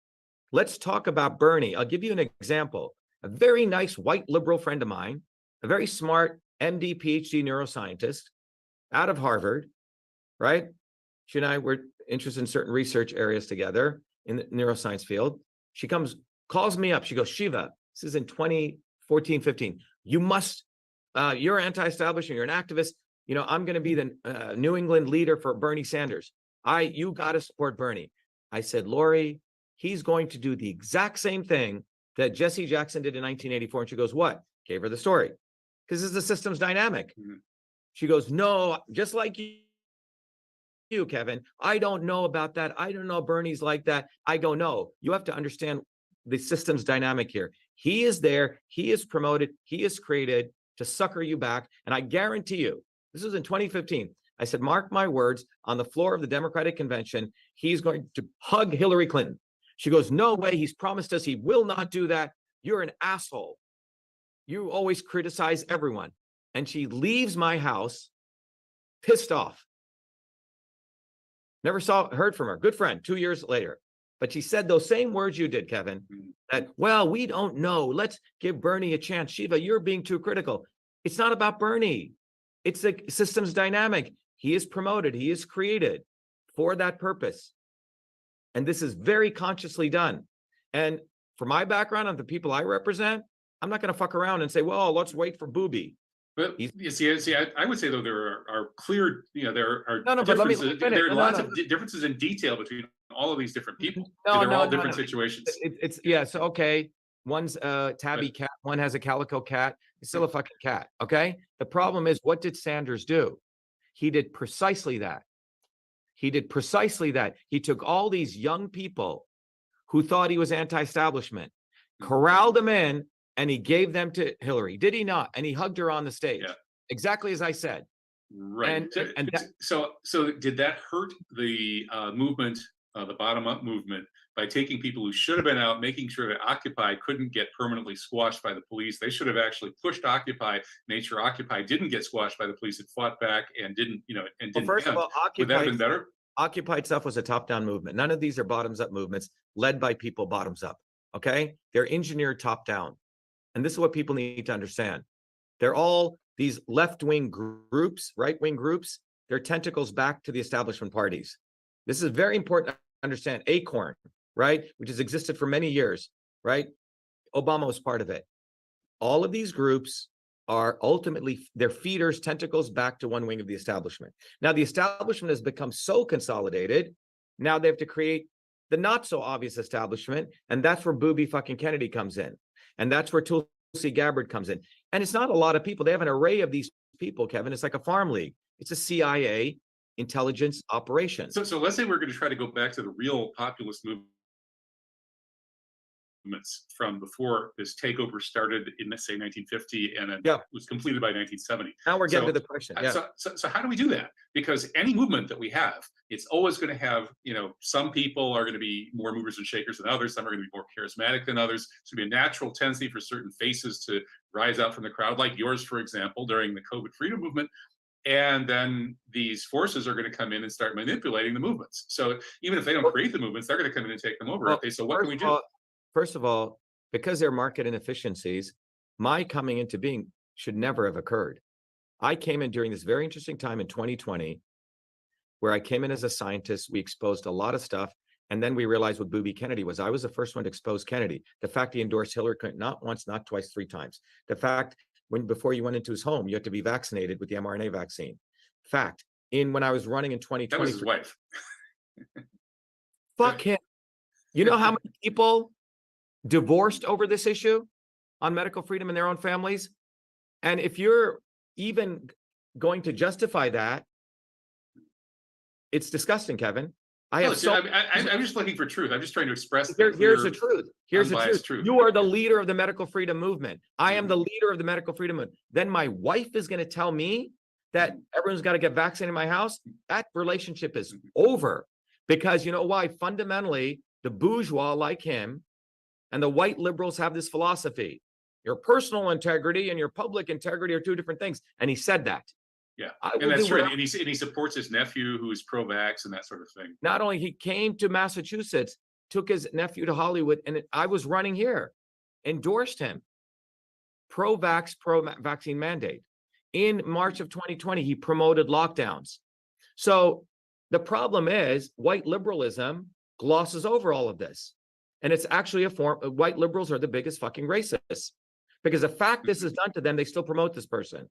Let's talk about Bernie. I'll give you an example. A very nice white liberal friend of mine, a very smart MD, PhD neuroscientist out of Harvard, right? She and I were interested in certain research areas together in the neuroscience field. She calls me up. She goes, Shiva, this is in 2014, 15. You're anti-establishment. You're an activist. I'm going to be the New England leader for Bernie Sanders. You got to support Bernie. I said, Lori, he's going to do the exact same thing that Jesse Jackson did in 1984. And she goes, what? Gave her the story. Because this is the system's dynamic. Mm-hmm. She goes, no, just like you, Kevin, I don't know about that. I don't know Bernie's like that. I go, no, you have to understand the system's dynamic here. He is there. He is promoted. He is created to sucker you back. And I guarantee you, this was in 2015. I said, mark my words, on the floor of the Democratic Convention, he's going to hug Hillary Clinton. She goes, no way. He's promised us he will not do that. You're an asshole. You always criticize everyone. And she leaves my house pissed off. Never heard from her. Good friend, 2 years later. But she said those same words you did, Kevin, that, well, we don't know. Let's give Bernie a chance. Shiva, you're being too critical. It's not about Bernie. It's the system's dynamic. He is promoted. He is created for that purpose. And this is very consciously done. And for my background and the people I represent, I'm not going to fuck around and say, well, let's wait for Booby. But you see, I would say, though, there are clear, there are differences. There are lots of differences in detail between all of these different people. They're all different situations. So okay. One's a tabby cat, one has a calico cat. It's still a fucking cat. Okay. The problem is, what did Sanders do? He did precisely that. He took all these young people who thought he was anti-establishment, corralled them in, and he gave them to Hillary. Did he not? And he hugged her on the stage. Yeah. Exactly as I said. Right. So did that hurt the movement, the bottom-up movement, by taking people who should have been out, making sure that Occupy couldn't get permanently squashed by the police? They should have actually pushed Occupy. Made sure Occupy didn't get squashed by the police. It fought back and didn't, and didn't. Well, first of all, would that have been better? Occupy itself was a top-down movement. None of these are bottoms-up movements led by people bottoms up. Okay, they're engineered top-down. And this is what people need to understand. They're all these left-wing groups, right-wing groups, their tentacles back to the establishment parties. This is very important to understand. Acorn, right, which has existed for many years, right? Obama was part of it. All of these groups are ultimately, their feeders, tentacles back to one wing of the establishment. Now, the establishment has become so consolidated, now they have to create the not-so-obvious establishment, and that's where Booby fucking Kennedy comes in. And that's where Tulsi Gabbard comes in. And it's not a lot of people. They have an array of these people, Kevin. It's like a farm league. It's a CIA intelligence operation. So let's say we're going to try to go back to the real populist movements from before this takeover started in, let's say, 1950 and then was completed by 1970. Now we're getting to the question. Yeah. So how do we do that? Because any movement that we have, it's always going to have, some people are going to be more movers and shakers than others. Some are going to be more charismatic than others. It's going to be a natural tendency for certain faces to rise out from the crowd, like yours, for example, during the COVID freedom movement. And then these forces are going to come in and start manipulating the movements. So even if they don't create the movements, they're going to come in and take them over. Okay, so what can we do? First of all, because there are market inefficiencies, my coming into being should never have occurred. I came in during this very interesting time in 2020, where I came in as a scientist. We exposed a lot of stuff. And then we realized what Booby Kennedy was. I was the first one to expose Kennedy. The fact he endorsed Hillary Clinton, not once, not twice, 3 times. The fact before you went into his home, you had to be vaccinated with the mRNA vaccine. Fact, when I was running in 2020. That was his wife. Fuck him. You know how many people divorced over this issue on medical freedom in their own families? And if you're even going to justify that, It's disgusting, Kevin. I No, have so I'm just looking for truth. I'm just trying to express here's the truth. Here's the unbiased truth. truth. You are the leader of the medical freedom movement. I am the leader of the medical freedom movement. Then my wife is going to tell me that everyone's got to get vaccinated in my house. That relationship is over, because you know why? Fundamentally, the bourgeois like him and the white liberals have this philosophy. Your personal integrity and your public integrity are two different things. And he said that. Yeah, I and will that's do right. whatever- And he supports his nephew, who is pro-vax and that sort of thing. Not only he came to Massachusetts, took his nephew to Hollywood, and I was running here, endorsed him. Pro-vax, pro-vaccine mandate. In March of 2020, he promoted lockdowns. So the problem is white liberalism glosses over all of this. And it's actually a form of white liberals are the biggest fucking racists, because the fact this is done to them, they still promote this person.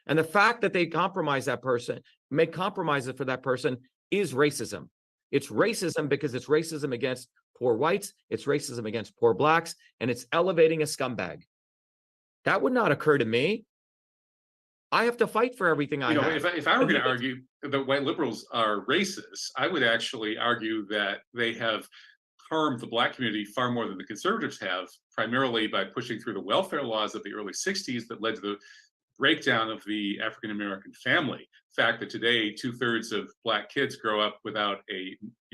And the fact that they compromise that person, make compromises for that person, is racism. It's racism because it's racism against poor whites, it's racism against poor blacks, and it's elevating a scumbag. That would not occur to me. I have to fight for everything I have. If I were going to argue that white liberals are racist, I would actually argue that they have harmed the black community far more than the conservatives have, primarily by pushing through the welfare laws of the early 60s that led to the breakdown of the African-American family. The fact that today 2/3 of black kids grow up without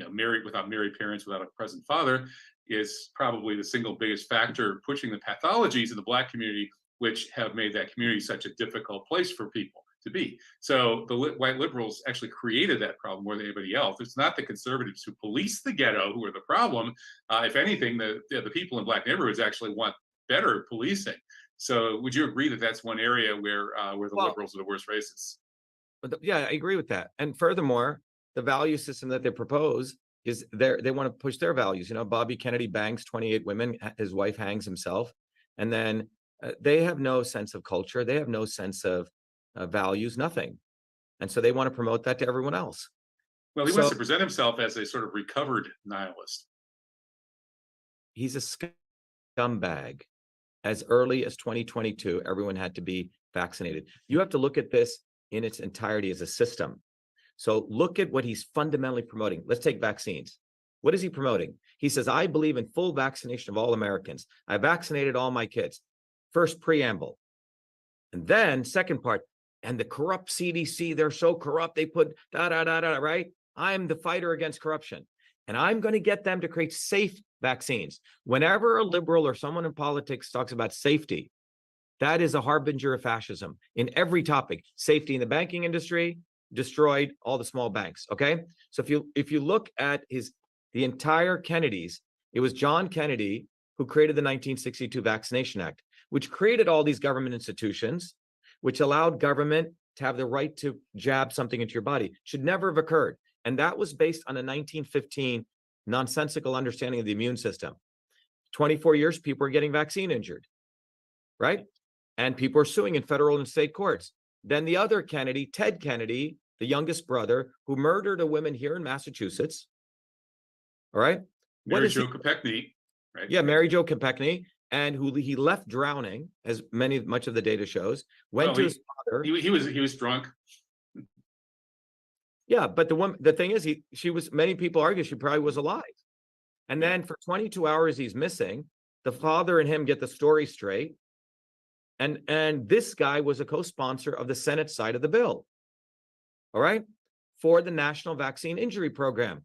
married parents, without a present father, is probably the single biggest factor pushing the pathologies in the black community, which have made that community such a difficult place for people to be. So the white liberals actually created that problem more than anybody else. It's not the conservatives who police the ghetto who are the problem. If anything, the people in black neighborhoods actually want better policing. So would you agree that that's one area where the liberals are the worst racists? Yeah, I agree with that. And furthermore, the value system that they propose is they want to push their values. You know, Bobby Kennedy bangs 28 women, his wife hangs himself, and then they have no sense of culture. They have no sense of values, nothing. And so they want to promote that to everyone else. Well, he wants to present himself as a sort of recovered nihilist. He's a scumbag. As early as 2022, everyone had to be vaccinated. You have to look at this in its entirety as a system. So look at what he's fundamentally promoting. Let's take vaccines. What is he promoting? He says, I believe in full vaccination of all Americans. I vaccinated all my kids. First preamble. And then second part, and the corrupt CDC, they're so corrupt, they put right? I'm the fighter against corruption. And I'm going to get them to create safe vaccines. Whenever a liberal or someone in politics talks about safety, that is a harbinger of fascism in every topic. Safety in the banking industry destroyed all the small banks. Okay. So if you look at the entire Kennedys, it was John Kennedy who created the 1962 Vaccination Act, which created all these government institutions, which allowed government to have the right to jab something into your body. Should never have occurred. And that was based on a 1915 nonsensical understanding of the immune system. 24 years, people are getting vaccine injured, right? And people are suing in federal and state courts. Then the other Kennedy, Ted Kennedy, the youngest brother, who murdered a woman here in Massachusetts. All right. Mary Jo Kopechne, right? Yeah, Mary Jo Kopechne, and who he left drowning, as much of the data shows. Went to his father. He was drunk. Yeah, but the thing is, many people argue she probably was alive. And then for 22 hours, he's missing. The father and him get the story straight. And this guy was a co-sponsor of the Senate side of the bill. All right. For the National Vaccine Injury Program,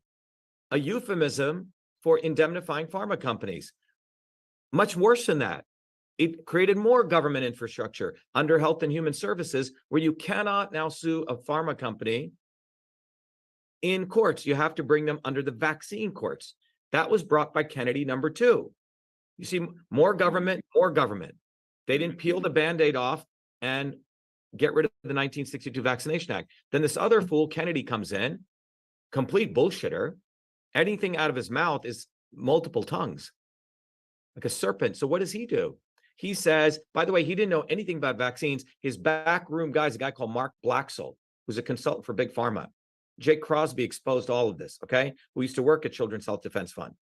a euphemism for indemnifying pharma companies. Much worse than that. It created more government infrastructure under Health and Human Services, where you cannot now sue a pharma company in courts. You have to bring them under the vaccine courts. That was brought by Kennedy number 2. You see, more government, more government. They didn't peel the Band-Aid off and get rid of the 1962 Vaccination Act. Then this other fool, Kennedy, comes in, complete bullshitter. Anything out of his mouth is multiple tongues, like a serpent. So what does he do? He says, by the way, he didn't know anything about vaccines. His backroom guy is a guy called Mark Blaxell, who's a consultant for Big Pharma. Jake Crosby exposed all of this, okay? We used to work at Children's Health Defense Fund.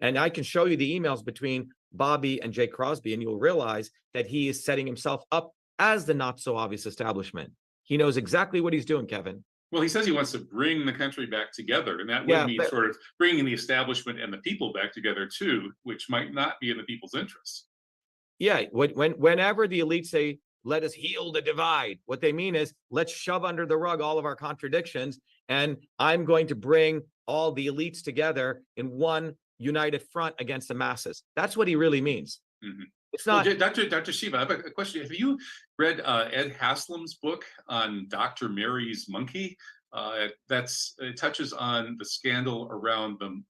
And I can show you the emails between Bobby and Jake Crosby, and you'll realize that he is setting himself up as the not so obvious establishment. He knows exactly what he's doing, Kevin. Well, he says he wants to bring the country back together, and that would Yeah, mean but sort of bringing the establishment and the people back together too, which might not be in the people's interests. yeah, whenever the elites say, let us heal the divide, what they mean is let's shove under the rug all of our contradictions, and I'm going to bring all the elites together in one united front against the masses. That's what he really means. Mhm. It's Well, not. Dr. Shiva, I have a question. Have you read Ed Haslam's book on Dr. Mary's monkey? It touches on the scandal around the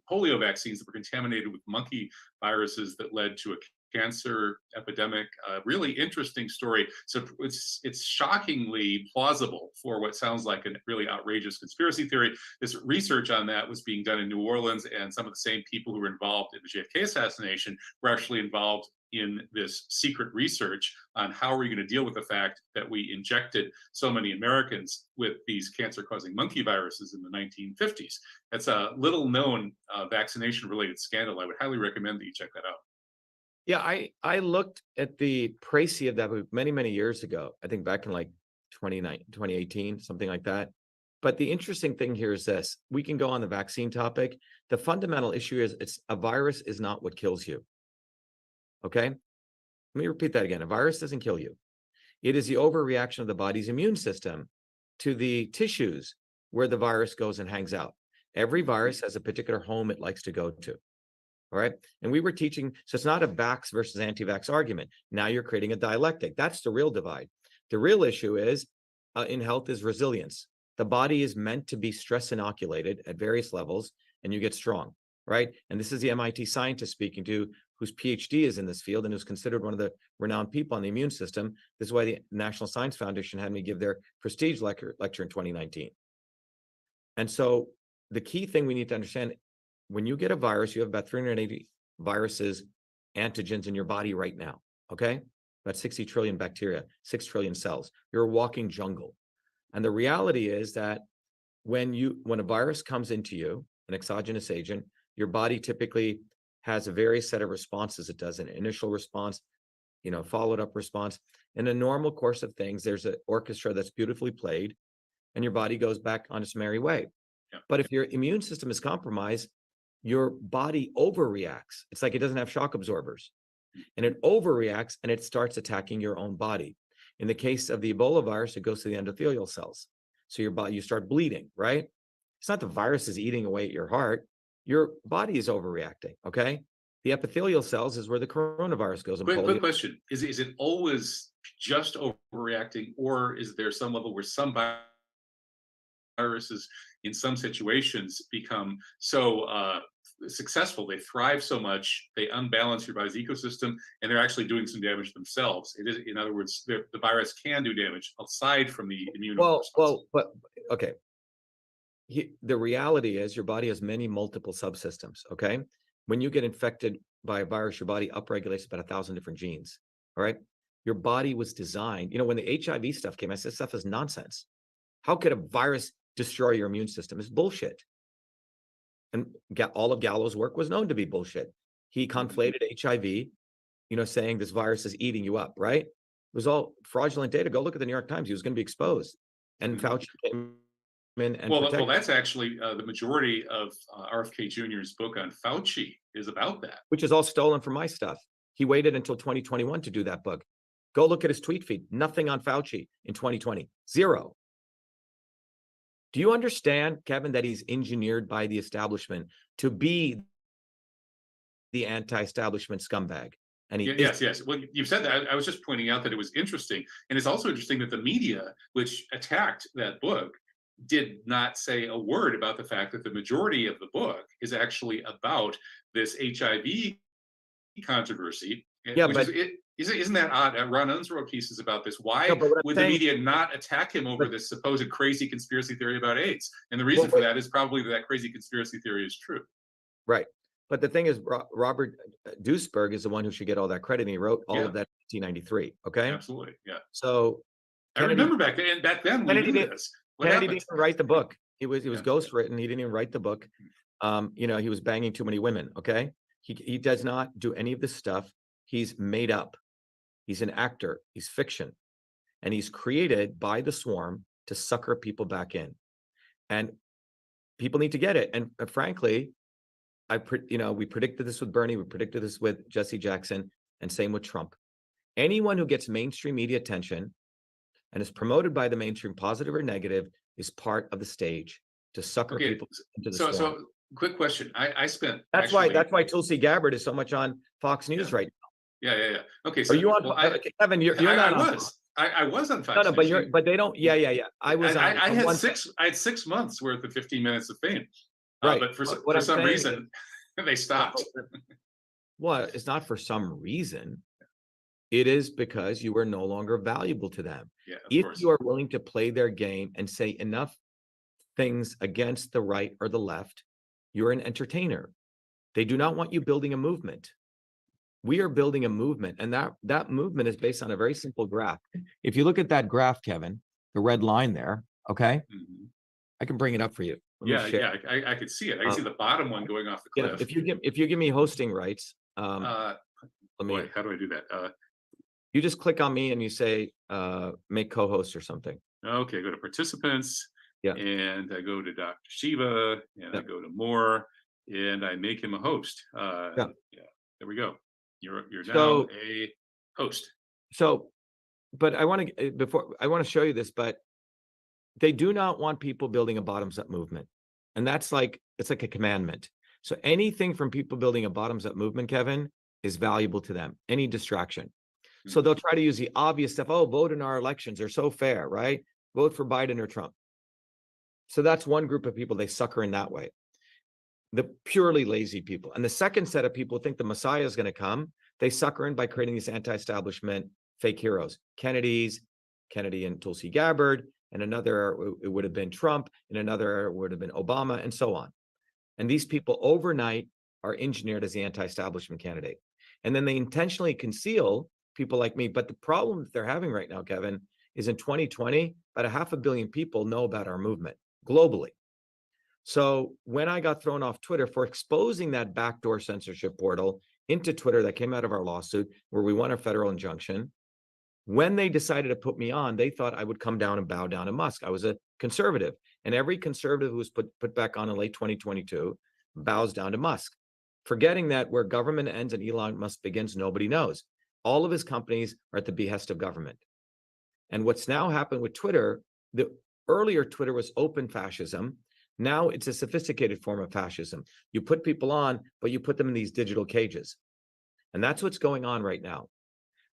polio vaccines that were contaminated with monkey viruses that led to a cancer epidemic. Really interesting story. So it's shockingly plausible for what sounds like a really outrageous conspiracy theory. This research on that was being done in New Orleans, and some of the same people who were involved in the JFK assassination were actually involved in this secret research on how are we going to deal with the fact that we injected so many Americans with these cancer-causing monkey viruses in the 1950s. That's a little known vaccination-related scandal. I would highly recommend that you check that out. Yeah, I looked at the précis of that many, many years ago. I think back in like 2018, something like that. But the interesting thing here is this. We can go on the vaccine topic. The fundamental issue is a virus is not what kills you. Okay? Let me repeat that again. A virus doesn't kill you. It is the overreaction of the body's immune system to the tissues where the virus goes and hangs out. Every virus has a particular home it likes to go to. All right. And we were teaching, so it's not a vax versus anti-vax argument. Now you're creating a dialectic. That's the real divide. The real issue is in health is resilience. The body is meant to be stress inoculated at various levels, and you get strong, right? And this is the MIT scientist speaking to whose PhD is in this field and who's considered one of the renowned people on the immune system. This is why the National Science Foundation had me give their prestige lecture in 2019. And so the key thing we need to understand, when you get a virus, you have about 380 viruses, antigens in your body right now, okay? About 60 trillion bacteria, 6 trillion cells. You're a walking jungle. And the reality is that when a virus comes into you, an exogenous agent, your body typically has a various set of responses. It does an initial response, followed up response. In a normal course of things, there's an orchestra that's beautifully played, and your body goes back on its merry way. Yeah. But if your immune system is compromised, your body overreacts. It's like it doesn't have shock absorbers, and it overreacts and it starts attacking your own body. In the case of the Ebola virus, it goes to the endothelial cells. So you start bleeding, right? It's not the virus is eating away at your heart. Your body is overreacting, okay? The epithelial cells is where the coronavirus goes. Quick question. Is it always just overreacting, or is there some level where some viruses in some situations become so successful, they thrive so much, they unbalance your body's ecosystem, and they're actually doing some damage themselves? It is, in other words, the virus can do damage aside from the immune response. But okay. The reality is your body has many multiple subsystems, okay? When you get infected by a virus, your body upregulates about 1,000 different genes, all right? Your body was designed, when the HIV stuff came, I said, stuff is nonsense. How could a virus destroy your immune system? It's bullshit. And all of Gallo's work was known to be bullshit. He conflated HIV, saying this virus is eating you up, right? It was all fraudulent data. Go look at the New York Times. He was going to be exposed. And Fauci came in and well, that's actually the majority of RFK Jr.'s book on Fauci is about that. Which is all stolen from my stuff. He waited until 2021 to do that book. Go look at his tweet feed. Nothing on Fauci in 2020. Zero. Do you understand, Kevin, that he's engineered by the establishment to be the anti-establishment scumbag? And yes. Well, you've said that. I was just pointing out that it was interesting. And it's also interesting that the media, which attacked that book, did not say a word about the fact that the majority of the book is actually about this HIV controversy. Yeah, but isn't that odd? Ron Unz wrote pieces about this. Why would the media not attack him over this supposed crazy conspiracy theory about AIDS? And the reason for that is probably that crazy conspiracy theory is true. Right. But the thing is, Robert Duesberg is the one who should get all that credit. And he wrote all of that in 1993. Okay. Absolutely. Yeah. So I remember back then we knew this. Kennedy didn't even write the book. It was ghost written. He didn't even write the book. He was banging too many women. Okay. He does not do any of this stuff. He's made up. He's an actor. He's fiction. And he's created by the swarm to sucker people back in. And people need to get it. And frankly, we predicted this with Bernie, we predicted this with Jesse Jackson, and same with Trump. Anyone who gets mainstream media attention and is promoted by the mainstream, positive or negative, is part of the stage to sucker people into the storm. So quick question. I spent that's why Tulsi Gabbard is so much on Fox News right now. Yeah. Okay. So are you on Kevin? You're not on. I was on Fox No, News. but they don't. Yeah. I was. I had 6 months worth of 15 minutes of fame. Right. But for some reason, they stopped. Well, it's not for some reason. It is because you are no longer valuable to them. Yeah, if course. you are willing to play their game and say enough things against the right or the left, you're an entertainer. They do not want you building a movement. We are building a movement, and that movement is based on a very simple graph. If you look at that graph, Kevin, the red line there, okay? Mm-hmm. I can bring it up for you. I could see it. I can see the bottom one going off the cliff. If you give me hosting rights, how do I do that? You just click on me and you say make co-host or something. Okay, go to participants. Yeah. And I go to Dr.SHIVA and I go to more and I make him a host. Yeah. There we go. You're now a host. So, but I want to show you this, but they do not want people building a bottoms-up movement. And it's like a commandment. So anything from people building a bottoms-up movement, Kevin, is valuable to them. Any distraction. So they'll try to use the obvious stuff. Oh, vote in our elections. They're so fair, right? Vote for Biden or Trump. So that's one group of people they sucker in that way. The purely lazy people. And the second set of people think the Messiah is going to come. They sucker in by creating these anti-establishment fake heroes. Kennedy and Tulsi Gabbard, and another, it would have been Trump, and another would have been Obama, and so on. And these people overnight are engineered as the anti-establishment candidate. And then they intentionally conceal people like me. But the problem that they're having right now, Kevin, is in 2020, about 500 million people know about our movement globally. So when I got thrown off Twitter for exposing that backdoor censorship portal into Twitter that came out of our lawsuit where we won a federal injunction, when they decided to put me on, they thought I would come down and bow down to Musk. I was a conservative, and every conservative who was put back on in late 2022 bows down to Musk, forgetting that where government ends and Elon Musk begins, nobody knows. All of his companies are at the behest of government. And what's now happened with Twitter, the earlier Twitter was open fascism. Now it's a sophisticated form of fascism. You put people on, but you put them in these digital cages. And that's what's going on right now.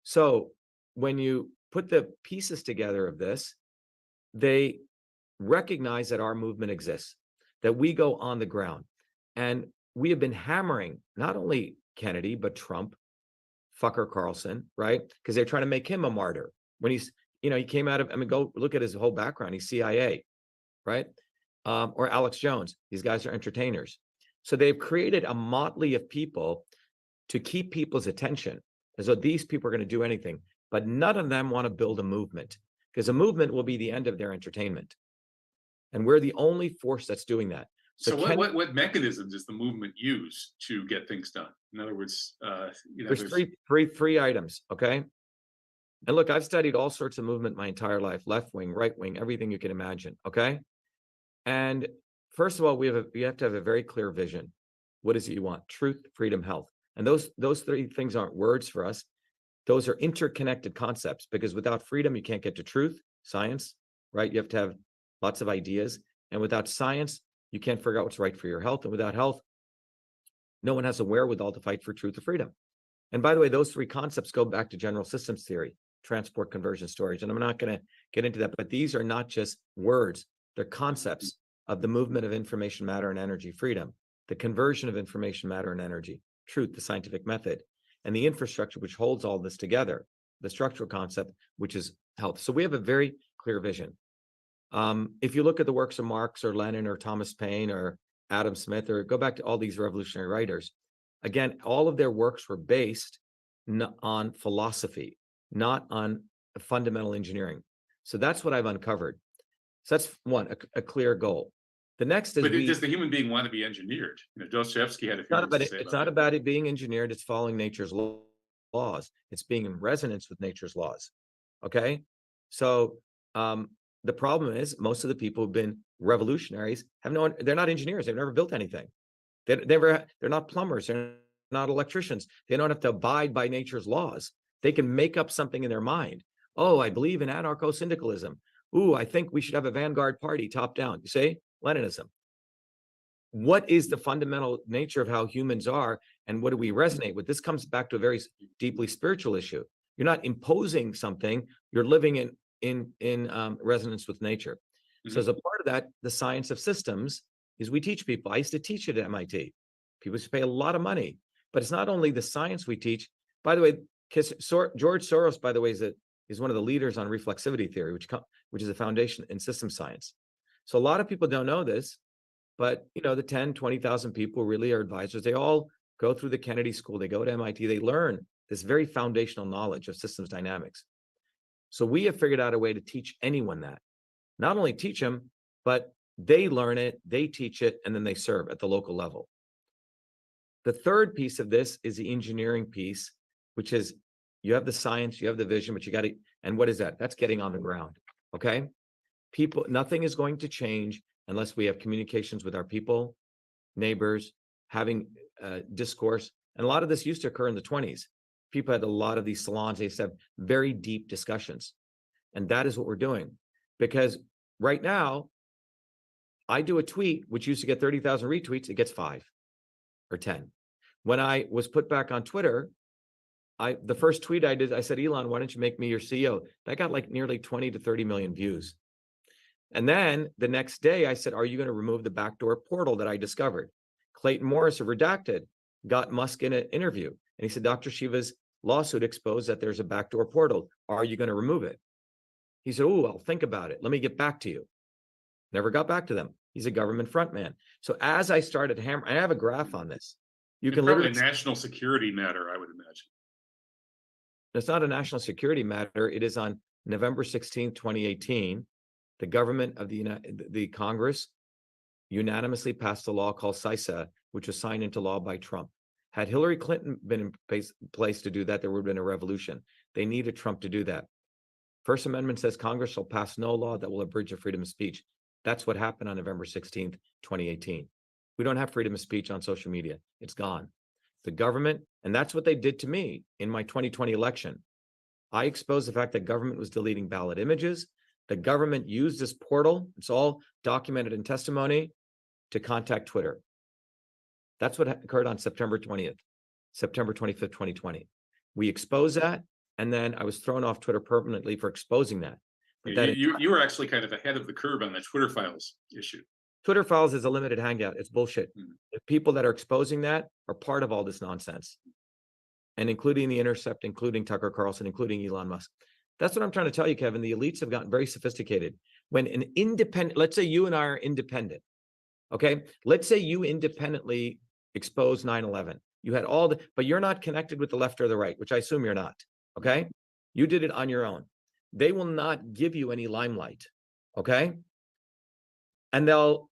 So when you put the pieces together of this, they recognize that our movement exists, that we go on the ground. And we have been hammering not only Kennedy, but Trump, fucker Carlson, right? Because they're trying to make him a martyr. When he came out of, go look at his whole background. He's CIA, right? Or Alex Jones. These guys are entertainers. So they've created a motley of people to keep people's attention, as though these people are going to do anything. But none of them want to build a movement, because a movement will be the end of their entertainment. And we're the only force that's doing that. So what mechanisms does the movement use to get things done? In other words, there's three items, okay? And look, I've studied all sorts of movement my entire life, left wing, right wing, everything you can imagine, okay? And first of all, we have to have a very clear vision. What is it you want? Truth, freedom, health. And those three things aren't words for us. Those are interconnected concepts, because without freedom, you can't get to truth, science, right? You have to have lots of ideas. And without science, you can't figure out what's right for your health. And without health, no one has a wherewithal to fight for truth or freedom. And by the way, those three concepts go back to general systems theory, transport, conversion, storage. And I'm not going to get into that, but these are not just words. They're concepts of the movement of information, matter, and energy, freedom, the conversion of information, matter, and energy, truth, the scientific method, and the infrastructure which holds all this together, the structural concept, which is health. So we have a very clear vision. If you look at the works of Marx or Lenin or Thomas Paine or Adam Smith, or go back to all these revolutionary writers, again, all of their works were based on philosophy, not on fundamental engineering. So that's what I've uncovered. So that's one, a clear goal. The next is, but does the human being want to be engineered? Dostoevsky had a few words to say it's not about it being engineered. It's following nature's laws. It's being in resonance with nature's laws. Okay, so The problem is most of the people who've been revolutionaries they're not engineers. They've never built anything. They're not plumbers. They're not electricians. They don't have to abide by nature's laws. They can make up something in their mind. Oh, I believe in anarcho-syndicalism. Ooh, I think we should have a vanguard party top down. You say Leninism. What is the fundamental nature of how humans are, and what do we resonate with? This comes back to a very deeply spiritual issue. You're not imposing something. You're living in resonance with nature. So as a part of that, the science of systems is we teach people. I used to teach it at MIT. People used to pay a lot of money, but it's not only the science we teach. By the way, George Soros, by the way, is one of the leaders on reflexivity theory, which is a foundation in system science. So a lot of people don't know this, but the 10, 20,000 people really are advisors. They all go through the Kennedy School. They go to MIT. They learn this very foundational knowledge of systems dynamics. So we have figured out a way to teach anyone that. Not only teach them, but they learn it, they teach it, and then they serve at the local level. The third piece of this is the engineering piece, which is you have the science, you have the vision, but you got to, and what is that? That's getting on the ground, okay? Nothing is going to change unless we have communications with our people, neighbors, having discourse. And a lot of this used to occur in the 20s. People had a lot of these salons. They used to have very deep discussions. And that is what we're doing. Because right now, I do a tweet, which used to get 30,000 retweets, it gets 5 or 10. When I was put back on Twitter, the first tweet I did, I said, Elon, why don't you make me your CEO? That got like nearly 20 to 30 million views. And then the next day I said, are you going to remove the backdoor portal that I discovered? Clayton Morris of Redacted got Musk in an interview. And he said, Dr. Shiva's lawsuit exposed that there's a backdoor portal. Are you going to remove it? He said, oh, I'll think about it. Let me get back to you. Never got back to them. He's a government front man. So as I started I have a graph on this. You can probably literally a national security matter, I would imagine. It's not a national security matter. It is on November 16th, 2018. The government of the Congress unanimously passed a law called CISA, which was signed into law by Trump. Had Hillary Clinton been in place to do that, there would have been a revolution. They needed Trump to do that. First Amendment says Congress shall pass no law that will abridge the freedom of speech. That's what happened on November 16th, 2018. We don't have freedom of speech on social media. It's gone. The government, and that's what they did to me in my 2020 election. I exposed the fact that government was deleting ballot images. The government used this portal, it's all documented in testimony, to contact Twitter. That's what occurred on September 25th, 2020. We exposed that, and then I was thrown off Twitter permanently for exposing that. But you were actually kind of ahead of the curve on the Twitter files issue. Twitter files is a limited hangout. It's bullshit. The people that are exposing that are part of all this nonsense. And including The Intercept, including Tucker Carlson, including Elon Musk. That's what I'm trying to tell you, Kevin. The elites have gotten very sophisticated. When an independent, let's say you and I are independent, okay? Let's say you independently expose 9/11. You had but you're not connected with the left or the right, which I assume you're not, okay? You did it on your own. They will not give you any limelight, okay? And they'll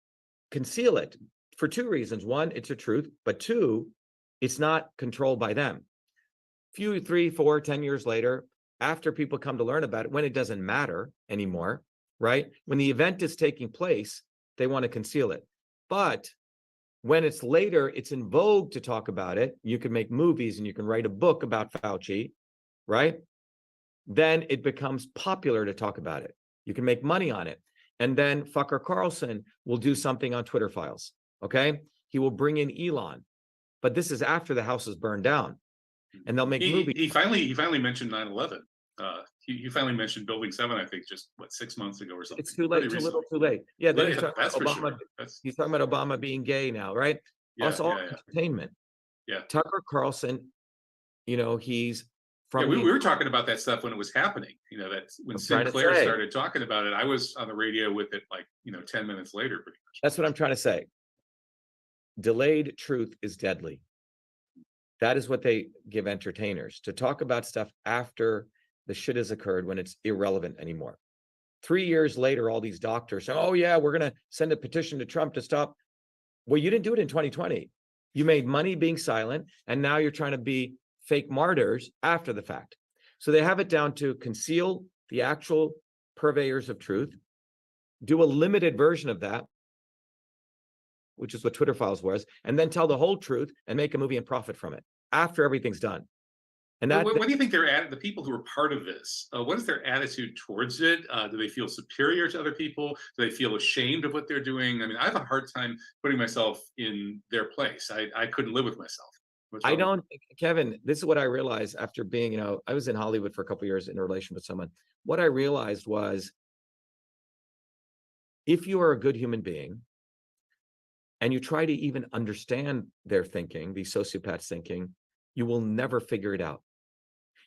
conceal it for 2 reasons. 1, it's a truth, but 2, it's not controlled by them. 3, 4, 10 years later, after people come to learn about it, when it doesn't matter anymore, right? When the event is taking place, they want to conceal it. But when it's later, it's in vogue to talk about it. You can make movies and you can write a book about Fauci, right? Then it becomes popular to talk about it. You can make money on it. And then Tucker Carlson will do something on Twitter files, okay? He will bring in Elon. But this is after the house is burned down. And they'll make movies. He finally mentioned 9/11. He finally mentioned Building 7, I think, just 6 months ago or something. It's too late, too little, too late. Yeah, then he's talking that's about for Obama. sure. He's talking about Obama being gay now, right? Yeah, It's all yeah. entertainment. Yeah. Tucker Carlson, he's from. We were talking about that stuff when it was happening. That when Sinclair started talking about it, I was on the radio with it 10 minutes later, pretty much. That's what I'm trying to say. Delayed truth is deadly. That is what they give entertainers, to talk about stuff after the shit has occurred, when it's irrelevant anymore. 3 years later, all these doctors say, oh yeah, we're going to send a petition to Trump to stop. Well, you didn't do it in 2020. You made money being silent, and now you're trying to be fake martyrs after the fact. So they have it down to conceal the actual purveyors of truth, do a limited version of that, which is what Twitter Files was, and then tell the whole truth and make a movie and profit from it after everything's done. And that, what do you think the people who are part of this, what is their attitude towards it? Do they feel superior to other people? Do they feel ashamed of what they're doing? I mean, I have a hard time putting myself in their place. I couldn't live with myself. I don't, Kevin, this is what I realized after being, you know, I was in Hollywood for a couple of years in a relation with someone. What I realized was, if you are a good human being and you try to even understand their thinking, these sociopaths' thinking, you will never figure it out.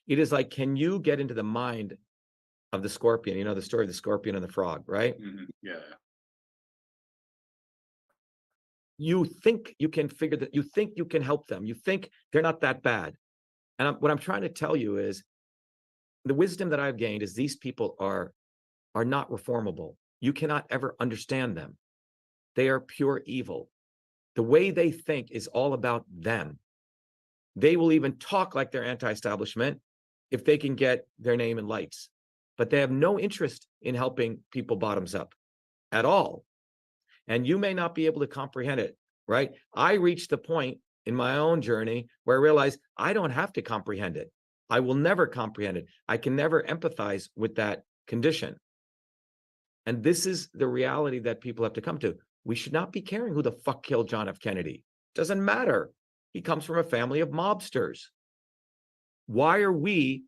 It is like, can you get into the mind of the scorpion? You know, the story of the scorpion and the frog, right? Yeah. You think you can figure that, you think you can help them. You think they're not that bad. And what I'm trying to tell you is, the wisdom that I've gained is these people are not reformable. You cannot ever understand them. They are pure evil. The way they think is all about them. They will even talk like they're anti-establishment if they can get their name in lights, but they have no interest in helping people bottoms up at all. And you may not be able to comprehend it, right? I reached the point in my own journey where I realized I don't have to comprehend it. I will never comprehend it. I can never empathize with that condition. And this is the reality that people have to come to. We should not be caring who the fuck killed John F. Kennedy. Doesn't matter. He comes from a family of mobsters. Why are we,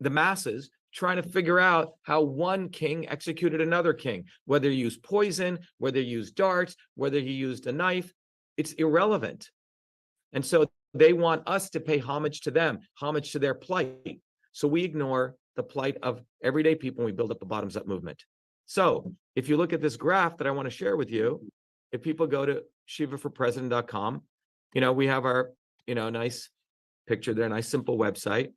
the masses, trying to figure out how one king executed another king? Whether he used poison, whether he used darts, whether he used a knife, it's irrelevant. And so they want us to pay homage to them, homage to their plight. So we ignore the plight of everyday people when we build up the bottoms-up movement. So if you look at this graph that I want to share with you, if people go to shivaforpresident.com, you know, we have our, you know, nice picture there, nice simple website.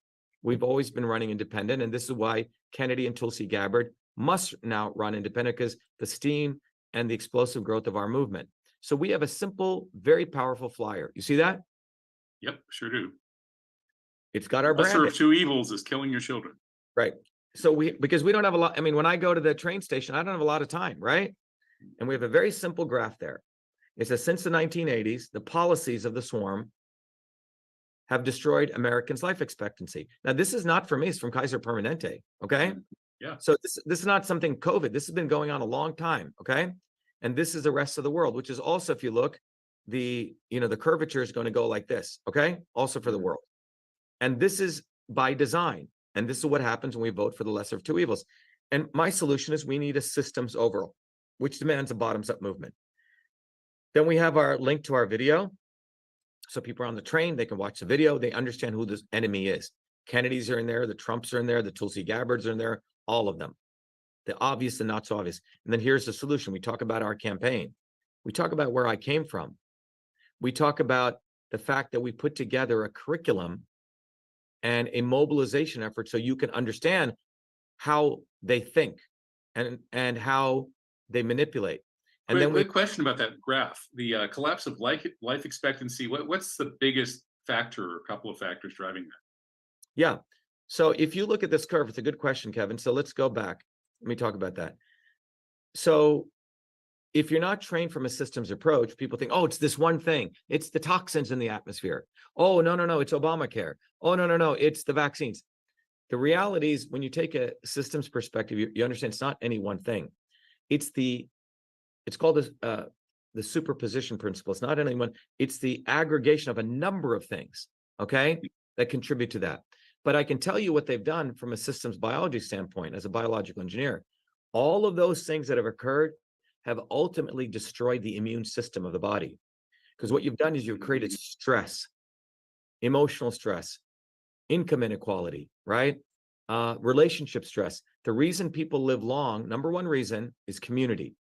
We've always been running independent, and this is why Kennedy and Tulsi Gabbard must now run independent, because the steam and the explosive growth of our movement. So we have a simple, very powerful flyer. You see that? Yep, sure do. It's got our Lesser brand. of two evils is killing your children. Right. So because we don't have a lot, I mean, when I go to the train station, I don't have a lot of time, right? And we have a very simple graph there. It says, since the 1980s, the policies of the swarm have destroyed Americans' life expectancy. Now, this is not from me, it's from Kaiser Permanente, okay? Yeah. So this is not something COVID. This has been going on a long time, okay? And this is the rest of the world, which is also, if you look, the curvature is going to go like this, okay? Also for the world. And this is by design. And this is what happens when we vote for the lesser of two evils. And my solution is we need a systems overall, which demands a bottoms-up movement. Then we have our link to our video. So people are on the train, they can watch the video, they understand who this enemy is. Kennedys are in there, the Trumps are in there, the Tulsi Gabbards are in there, all of them. The obvious and not so obvious. And then here's the solution. We talk about our campaign. We talk about where I came from. We talk about the fact that we put together a curriculum and a mobilization effort so you can understand how they think and how they manipulate. And then quick question about that graph, the collapse of life expectancy. What's the biggest factor or a couple of factors driving that? Yeah. So if you look at this curve, it's a good question, Kevin. So let's go back. Let me talk about that. So if you're not trained from a systems approach, people think, oh, it's this one thing. It's the toxins in the atmosphere. Oh, no, it's Obamacare. Oh, no, it's the vaccines. The reality is, when you take a systems perspective, you understand it's not any one thing. It's called the superposition principle. It's not any one. It's the aggregation of a number of things, okay, that contribute to that. But I can tell you what they've done from a systems biology standpoint as a biological engineer. All of those things that have occurred have ultimately destroyed the immune system of the body. Because what you've done is you've created stress, emotional stress, income inequality, right? Relationship stress. The reason people live long, number one reason, is community.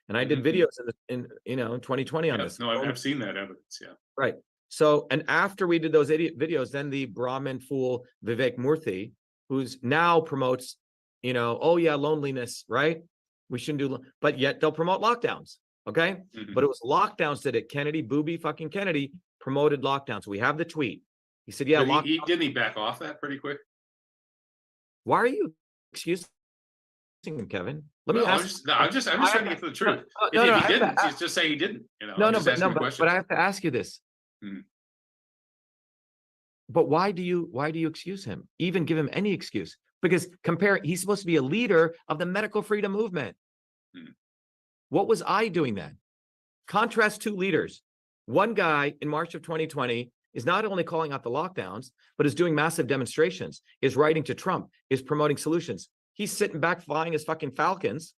And I did videos in 2020 on this. No, I've seen that evidence. Yeah. Right. So, and after we did those idiot videos, then the Brahmin fool Vivek Murthy, who's now promotes, oh yeah, loneliness, right? We shouldn't do, but yet they'll promote lockdowns. Okay. But it was lockdowns that it. Kennedy, booby fucking Kennedy, promoted lockdowns. We have the tweet. He said, yeah. Didn't he back off that pretty quick? Why are you, excuse him, Kevin. Let me Well, ask. I'm just trying to get to the truth. No, If no, he didn't, just say he didn't. You know, no, I'm no, just but asking no, a question. but I have to ask you this. Mhm. But why do you excuse him? Even give him any excuse? Because he's supposed to be a leader of the medical freedom movement. Mhm. What was I doing then? Contrast two leaders. One guy in March of 2020 is not only calling out the lockdowns, but is doing massive demonstrations, is writing to Trump, is promoting solutions. He's sitting back flying his fucking Falcons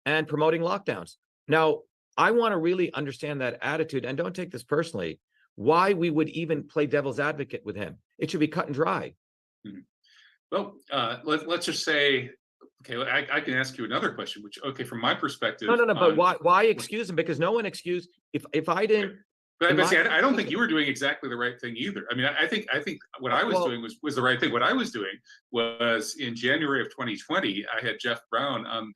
and promoting lockdowns. Now, I want to really understand that attitude, and don't take this personally, why we would even play devil's advocate with him. It should be cut and dry. Mhm. Well, let's just say, okay, I can ask you another question, which, okay, from my perspective. No, but why excuse him? Because no one excused, if I didn't. But see, I don't think you were doing exactly the right thing either. I mean, I think what I was doing was the right thing. What I was doing was in January of 2020, I had Jeff Brown on.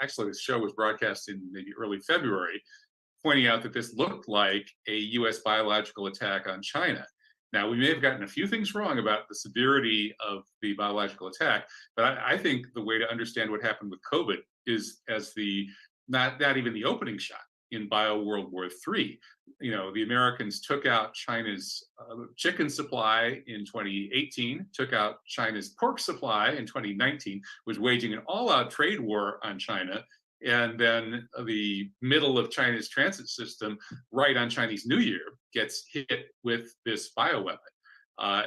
Actually, this show was broadcast in maybe early February, pointing out that this looked like a U.S. biological attack on China. Now, we may have gotten a few things wrong about the severity of the biological attack, but I think the way to understand what happened with COVID is as not even the opening shot in Bio World War III. You know, the Americans took out China's chicken supply in 2018, took out China's pork supply in 2019, was waging an all-out trade war on China. And then the middle of China's transit system, right on Chinese New Year, gets hit with this bioweapon.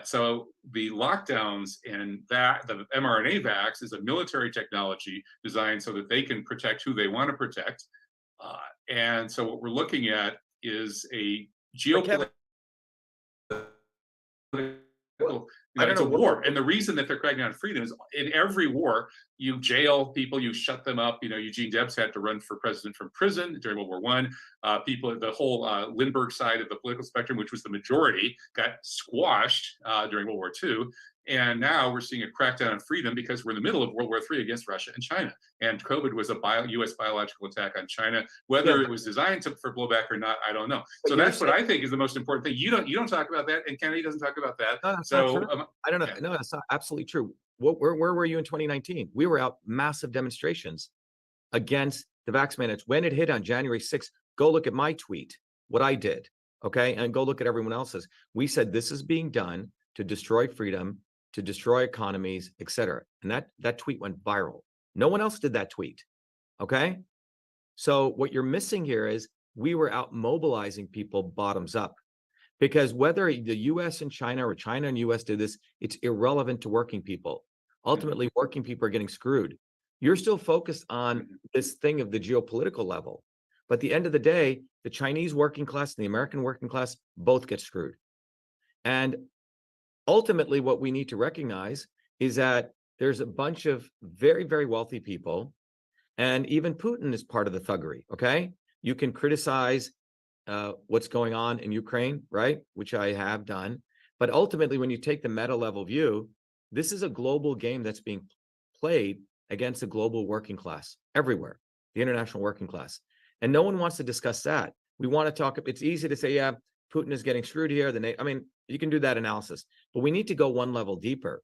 So the lockdowns and the mRNA vax is a military technology designed so that they can protect who they want to protect. And so what we're looking at is a geopolitical. It's a war, and the reason that they're cracking down on freedom is in every war you jail people, you shut them up. You know, Eugene Debs had to run for president from prison during World War I. People, the whole Lindbergh side of the political spectrum, which was the majority, got squashed during World War II. And now we're seeing a crackdown on freedom because we're in the middle of World War III against Russia and China. And COVID was a U.S. biological attack on China. Whether it was designed for blowback or not, I don't know. So that's what I think is the most important thing. You don't talk about that, and Kennedy doesn't talk about that. No, so I don't know. Yeah. No, that's not absolutely true. Where were you in 2019? We were out massive demonstrations against the vax mandates. When it hit on January 6th, go look at my tweet, what I did, okay? And go look at everyone else's. We said this is being done to destroy freedom, to destroy economies, et cetera. And that tweet went viral. No one else did that tweet, okay? So what you're missing here is we were out mobilizing people bottoms up. Because whether the US and China or China and US did this, it's irrelevant to working people. Ultimately, working people are getting screwed. You're still focused on this thing of the geopolitical level. But at the end of the day, the Chinese working class and the American working class both get screwed. And ultimately, what we need to recognize is that there's a bunch of very, very wealthy people, and even Putin is part of the thuggery, okay? You can criticize what's going on in Ukraine, right? Which I have done. But ultimately, when you take the meta level view, this is a global game that's being played against the global working class everywhere, the international working class. And no one wants to discuss that. We want to talk, it's easy to say, yeah, Putin is getting screwed here. I mean, you can do that analysis, but we need to go one level deeper.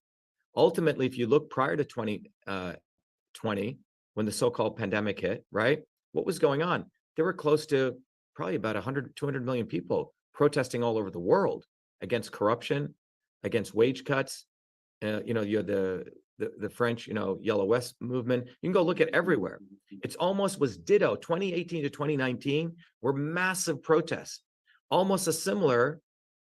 Ultimately, if you look prior to 2020, when the so-called pandemic hit, right? What was going on? There were close to probably about 100, 200 million people protesting all over the world against corruption, against wage cuts. You know, you had the French, you know, Yellow Vest movement. You can go look at everywhere. It's almost was ditto. 2018 to 2019 were massive protests, almost as similar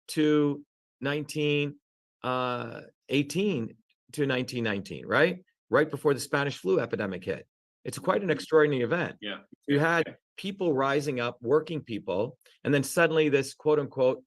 to 1918 to 1919, right? Right before the Spanish flu epidemic hit. It's quite an extraordinary event. Yeah. You had people rising up, working people, and then suddenly this quote unquote,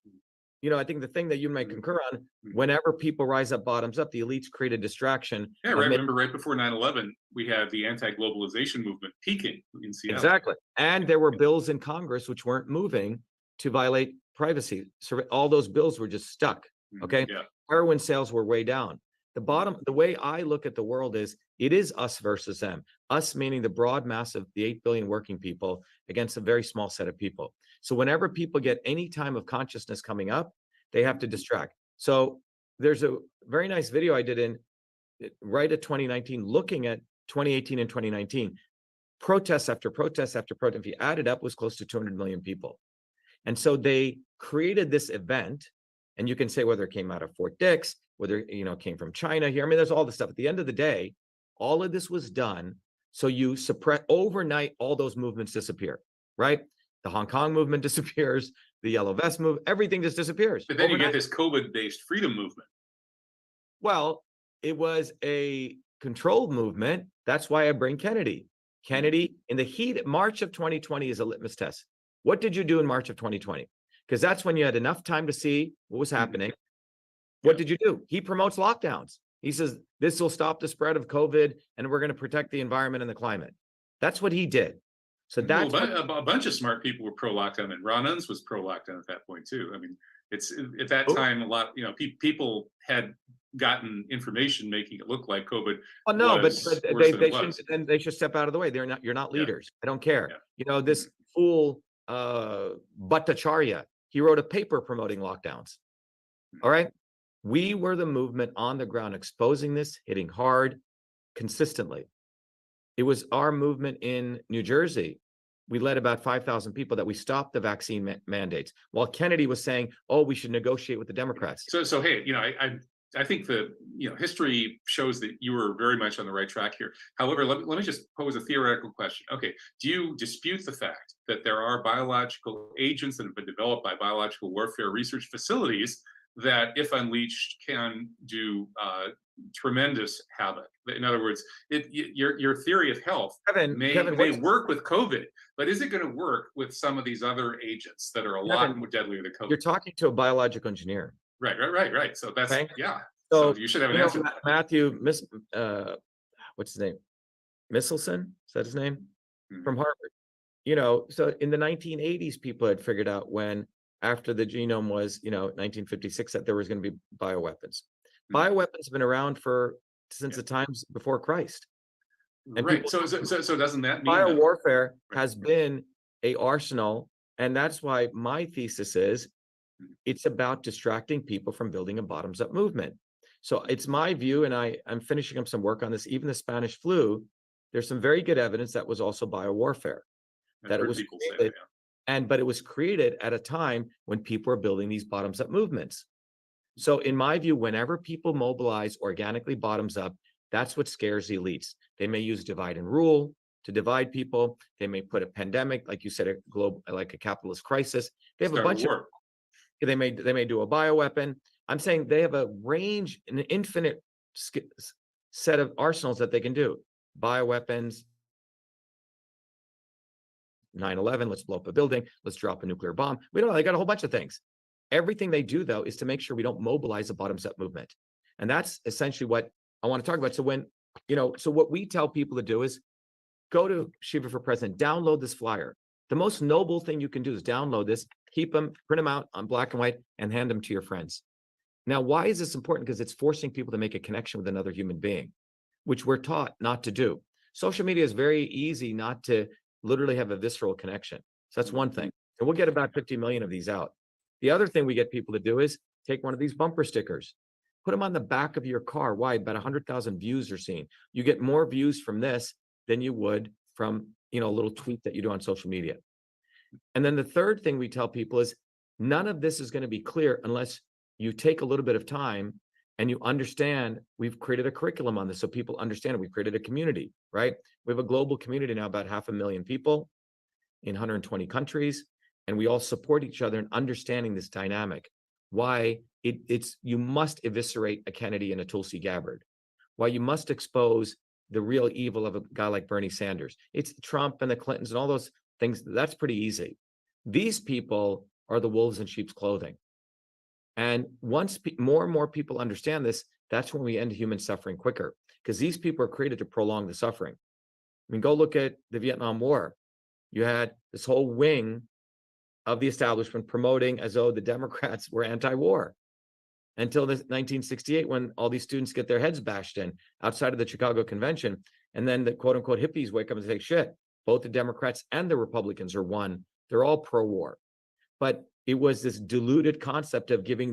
you know, I think the thing that you might concur on, whenever people rise up bottoms up, the elites create a distraction. Yeah, right. Remember, right before 9/11, we had the anti-globalization movement peaking in Seattle. Exactly. And there were bills in Congress which weren't moving to violate privacy. So all those bills were just stuck. Okay. Yeah. Heroin sales were way down. The way I look at the world is it is us versus them. Us meaning the broad mass of the 8 billion working people against a very small set of people. So whenever people get any time of consciousness coming up, they have to distract. So there's a very nice video I did right at 2019, looking at 2018 and 2019, protests after protests after protest, if you add it up, was close to 200 million people. And so they created this event, and you can say whether it came out of Fort Dix, whether it came from China here. I mean, there's all this stuff. At the end of the day, all of this was done so you suppress overnight, all those movements disappear, right? The Hong Kong movement disappears, the Yellow Vest movement, everything just disappears. But then overnight. you get this COVID-based freedom movement. Well, it was a controlled movement. That's why I bring Kennedy. Kennedy, in the heat, March of 2020 is a litmus test. What did you do in March of 2020? Because that's when you had enough time to see what was happening. What did you do? He promotes lockdowns. He says, this will stop the spread of COVID and we're going to protect the environment and the climate. That's what he did. So that's a bunch of smart people were pro-lockdown, and Ron Unz was pro-lockdown at that point too. I mean, it's at that time a lot. People had gotten information making it look like COVID. Oh no, but they should step out of the way. They're not. You're not leaders. I don't care. This fool Bhattacharya. He wrote a paper promoting lockdowns. All right, we were the movement on the ground exposing this, hitting hard, consistently. It was our movement in New Jersey. We led about 5,000 people that we stopped the vaccine mandates, while Kennedy was saying, "Oh, we should negotiate with the Democrats." So hey, I think the history shows that you were very much on the right track here. However, let me just pose a theoretical question. Okay, do you dispute the fact that there are biological agents that have been developed by biological warfare research facilities that, if unleashed, can do tremendous havoc? In other words, your theory of health may work with COVID, but is it going to work with some of these other agents that are a lot more deadly than COVID? You're talking to a biological engineer. Right. So that's So you should have an answer. Matthew, what's his name? Misselson, is that his name? From Harvard. So in the 1980s, people had figured out when, after the genome was, 1956, that there was going to be bioweapons. Bioweapons have been around since the times before Christ. And right. So doesn't that mean biowarfare has been an arsenal? And that's why my thesis is it's about distracting people from building a bottoms-up movement. So it's my view, and I'm finishing up some work on this. Even the Spanish flu, there's some very good evidence that was also biowarfare. That it was created, but it was created at a time when people were building these bottoms-up movements. So in my view, whenever people mobilize organically bottoms up, that's what scares the elites. They may use divide and rule to divide people. They may put a pandemic, like you said, like a capitalist crisis. They have a bunch of. They may do a bioweapon. I'm saying they have a range, an infinite set of arsenals that they can do. Bioweapons, 9/11, let's blow up a building, let's drop a nuclear bomb. We don't know, they got a whole bunch of things. Everything they do, though, is to make sure we don't mobilize a bottoms-up movement. And that's essentially what I want to talk about. So so what we tell people to do is go to Shiva for President, download this flyer. The most noble thing you can do is download this, keep them, print them out on black and white, and hand them to your friends. Now, why is this important? Because it's forcing people to make a connection with another human being, which we're taught not to do. Social media is very easy not to literally have a visceral connection. So that's one thing. And we'll get about 50 million of these out. The other thing we get people to do is take one of these bumper stickers, put them on the back of your car. Why? About 100,000 views are seen. You get more views from this than you would from a little tweet that you do on social media. And then the third thing we tell people is none of this is going to be clear unless you take a little bit of time and you understand we've created a curriculum on this so people understand it. We've created a community, right? We have a global community now, about 500,000 people in 120 countries, and we all support each other in understanding this dynamic. Why you must eviscerate a Kennedy and a Tulsi Gabbard. Why you must expose the real evil of a guy like Bernie Sanders. It's Trump and the Clintons and all those things. That's pretty easy. These people are the wolves in sheep's clothing. And once more and more people understand this, that's when we end human suffering quicker, because these people are created to prolong the suffering. I mean, go look at the Vietnam War. You had this whole wing of the establishment promoting as though the Democrats were anti-war until 1968, when all these students get their heads bashed in outside of the Chicago Convention. And then the quote unquote hippies wake up and say, shit, both the Democrats and the Republicans are one. They're all pro-war. But it was this diluted concept of giving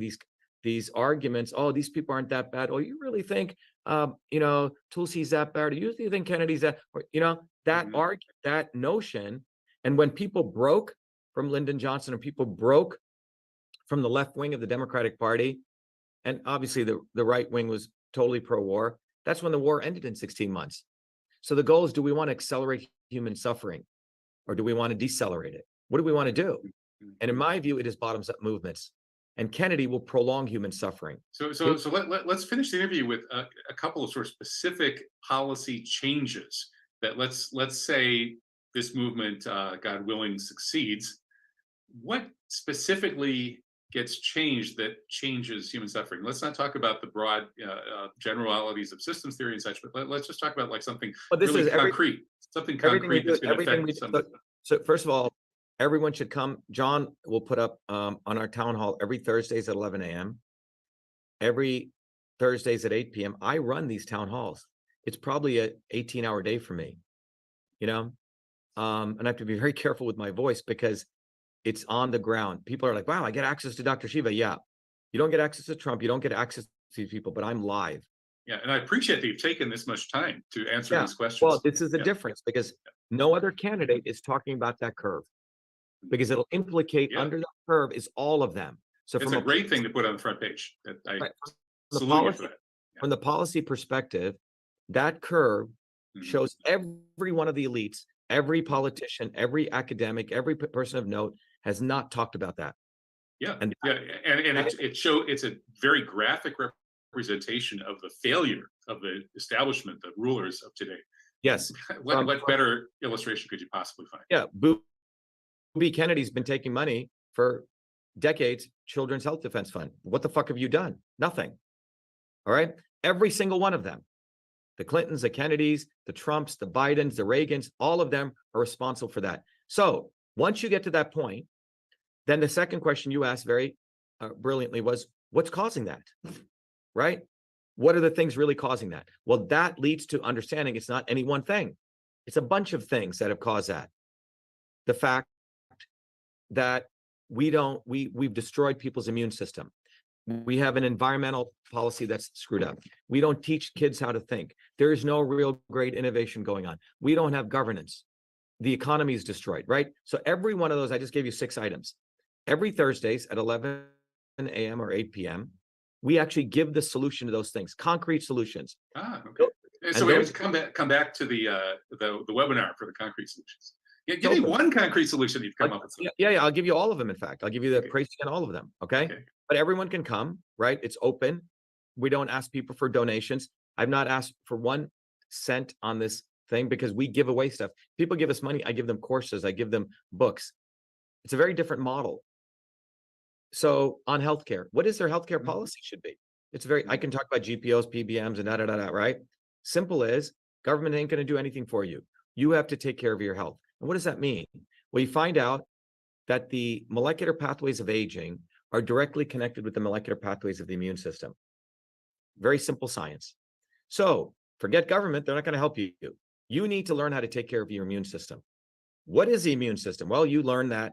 these arguments. Oh, these people aren't that bad. Oh, you really think Tulsi Gabbard, do you think Kennedy's that, or, Mhm. that notion. And when people broke from Lyndon Johnson and people broke from the left wing of the Democratic Party, and obviously the right wing was totally pro-war, that's when the war ended in 16 months. So the goal is, do we want to accelerate human suffering or do we want to decelerate it? What do we want to do? And in my view, it is bottoms up movements. And Kennedy will prolong human suffering. Let's finish the interview with a couple of sort of specific policy changes that let's say this movement, God willing, succeeds. What specifically gets changed that changes human suffering? Let's not talk about the broad generalities of systems theory and such, but let's just talk about like something really concrete, something concrete that's going to affect some. So first of all, everyone should come. John will put up on our town hall every Thursdays at 11 a.m. Every Thursdays at 8 p.m. I run these town halls. It's probably an 18-hour day for me, and I have to be very careful with my voice because it's on the ground. People are like, wow, I get access to Dr. Shiva. Yeah, you don't get access to Trump. You don't get access to these people, but I'm live. Yeah, and I appreciate that you've taken this much time to answer these questions. Well, this is the difference because no other candidate is talking about that curve, because it'll implicate under that curve is all of them. So it's a great thing to put on the front page. From the policy perspective, that curve shows every one of the elites, every politician, every academic, every person of note has not talked about that. It's a very graphic representation of the failure of the establishment, the rulers of today. Yes. What better illustration could you possibly find? Yeah, Booby Kennedy's been taking money for decades, Children's Health Defense Fund. What the fuck have you done? Nothing. All right. Every single one of them, the Clintons, the Kennedys, the Trumps, the Bidens, the Reagans, all of them are responsible for that. So once you get to that point, then the second question you asked very brilliantly was, what's causing that? Right? What are the things really causing that? Well, that leads to understanding it's not any one thing. It's a bunch of things that have caused that. The fact that we've destroyed people's immune system. We have an environmental policy that's screwed up. We don't teach kids how to think. There is no real great innovation going on. We don't have governance. The economy is destroyed, right? So every one of those, I just gave you 6 items. Every Thursdays at 11 a.m. or 8 p.m., we actually give the solution to those things, concrete solutions. Okay. So we have to come back to the webinar for the concrete solutions. Yeah, give me one concrete solution you've come up with. Yeah, I'll give you all of them. In fact, I'll give you the pricing on all of them. Okay? But everyone can come, right? It's open. We don't ask people for donations. I've not asked for 1 cent on this thing because we give away stuff. People give us money. I give them courses. I give them books. It's a very different model. So on healthcare, what is their healthcare policy should be? It's I can talk about GPOs, PBMs, and right? Simple is government ain't going to do anything for you. You have to take care of your health. And what does that mean? Well, you find out that the molecular pathways of aging are directly connected with the molecular pathways of the immune system. Very simple science. So forget government. They're not going to help you. You need to learn how to take care of your immune system. What is the immune system? Well, you learn that.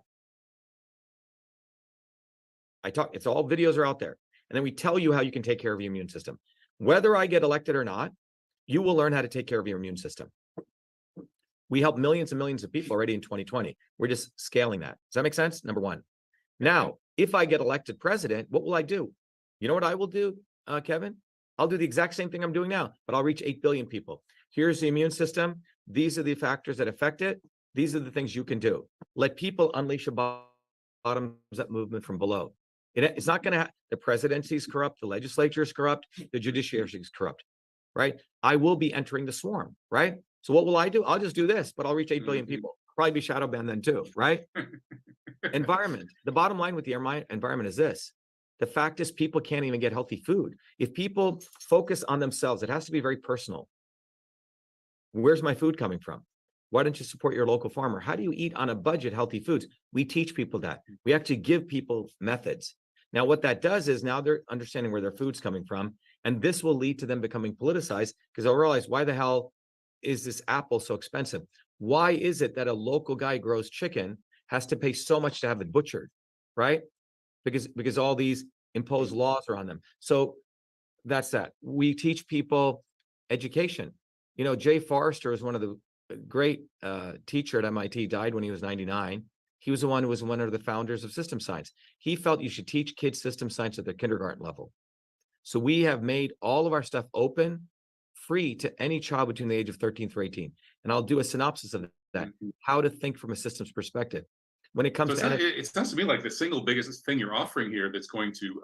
It's all videos are out there. And then we tell you how you can take care of your immune system. Whether I get elected or not, you will learn how to take care of your immune system. We help millions and millions of people already in 2020. We're just scaling that. Does that make sense? Number 1. Now, if I get elected president, what will I do? You know what I will do, Kevin? I'll do the exact same thing I'm doing now, but I'll reach 8 billion people. Here's the immune system. These are the factors that affect it. These are the things you can do. Let people unleash a bottoms-up movement from below. It's not going to the presidency is corrupt, the legislature is corrupt, the judiciary is corrupt, right? I will be entering the swarm, right? So what will I do? I'll just do this, but I'll reach 8 billion people. Probably be shadow banned then too, right? Environment. The bottom line with the environment is this. The fact is people can't even get healthy food. If people focus on themselves, it has to be very personal. Where's my food coming from? Why don't you support your local farmer? How do you eat on a budget healthy foods? We teach people that. We actually give people methods. Now, what that does is now they're understanding where their food's coming from, and this will lead to them becoming politicized because they'll realize, why the hell is this apple so expensive? Why is it that a local guy grows chicken has to pay so much to have it butchered, right? Because all these imposed laws are on them. So that's that. We teach people education. You know, Jay Forrester is one of the great teacher at MIT, died when he was 99. He was the one who was one of the founders of system science. He felt you should teach kids system science at their kindergarten level. So we have made all of our stuff open, free to any child between the age of 13 through 18. And I'll do a synopsis of that, how to think from a systems perspective. When it comes So to it sounds to me like the single biggest thing you're offering here that's going to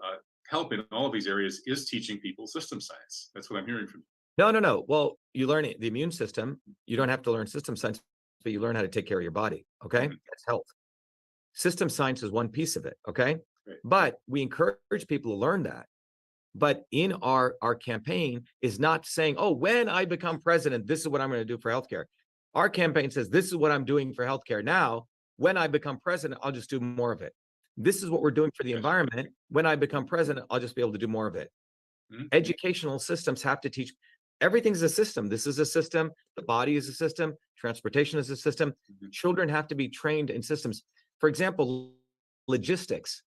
help in all of these areas is teaching people system science. That's what I'm hearing from you. No. Well, you learn the immune system. You don't have to learn system science, but you learn how to take care of your body. Okay, that's health. System science is one piece of it. Okay, Right. But we encourage people to learn that. But in our campaign is not saying, oh, when I become president, this is what I'm going to do for healthcare. Our campaign says, this is what I'm doing for healthcare now. When I become president, I'll just do more of it. This is what we're doing for the environment. When I become president, I'll just be able to do more of it. Educational systems have to teach. Everything's a system. This is a system. The body is a system. Transportation is a system. Children have to be trained in systems. For example, logistics.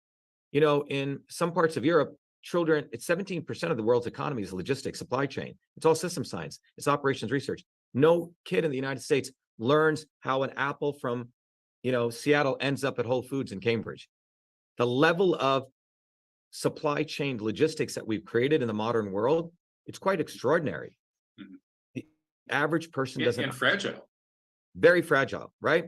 You know, in some parts of Europe, children, it's 17% of the world's economy is logistics, supply chain. It's all system science. It's operations research. No kid in the United States learns how an apple from, you know, Seattle ends up at Whole Foods in Cambridge. The level of supply chain logistics that we've created in the modern world, it's quite extraordinary. The average person doesn't. And fragile. Very fragile, right?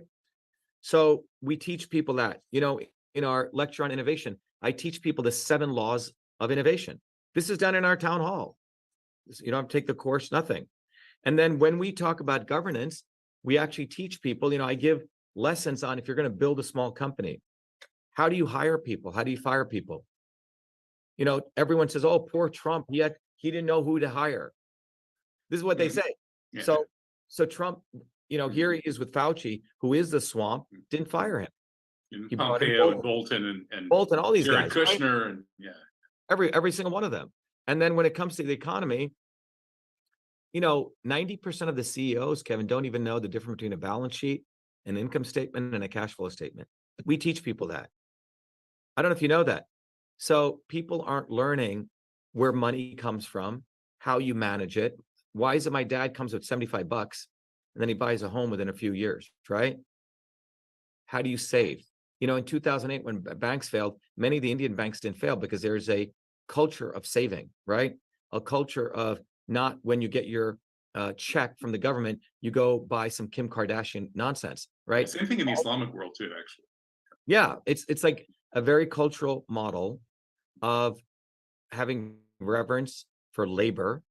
So we teach people that, you know, in our lecture on innovation, I teach people the 7 laws of innovation. This is done in our town hall. You don't have to take the course, nothing. And then when we talk about governance, we actually teach people, you know, I give lessons on if you're going to build a small company, how do you hire people? How do you fire people? You know, everyone says, oh, poor Trump, yet he didn't know who to hire. This is what they say. Yeah. So Trump, you know, here he is with Fauci, who is the swamp, didn't fire him. He brought in Pompeo and Bolton and Bolton, all these Jared guys, Kushner, right? and Every single one of them. And then when it comes to the economy, you know, 90% of the CEOs, Kevin, don't even know the difference between a balance sheet, an income statement, and a cash flow statement. We teach people that. I don't know if you know that. So people aren't learning where money comes from, how you manage it. Why is it my dad comes with $75 and then he buys a home within a few years, right? How do you save? You know, in 2008, when banks failed, many of the Indian banks didn't fail because there's a culture of saving, right? A culture of not when you get your check from the government, you go buy some Kim Kardashian nonsense, right? Same thing in the Islamic world too, actually. Yeah, it's like a very cultural model of having reverence for labor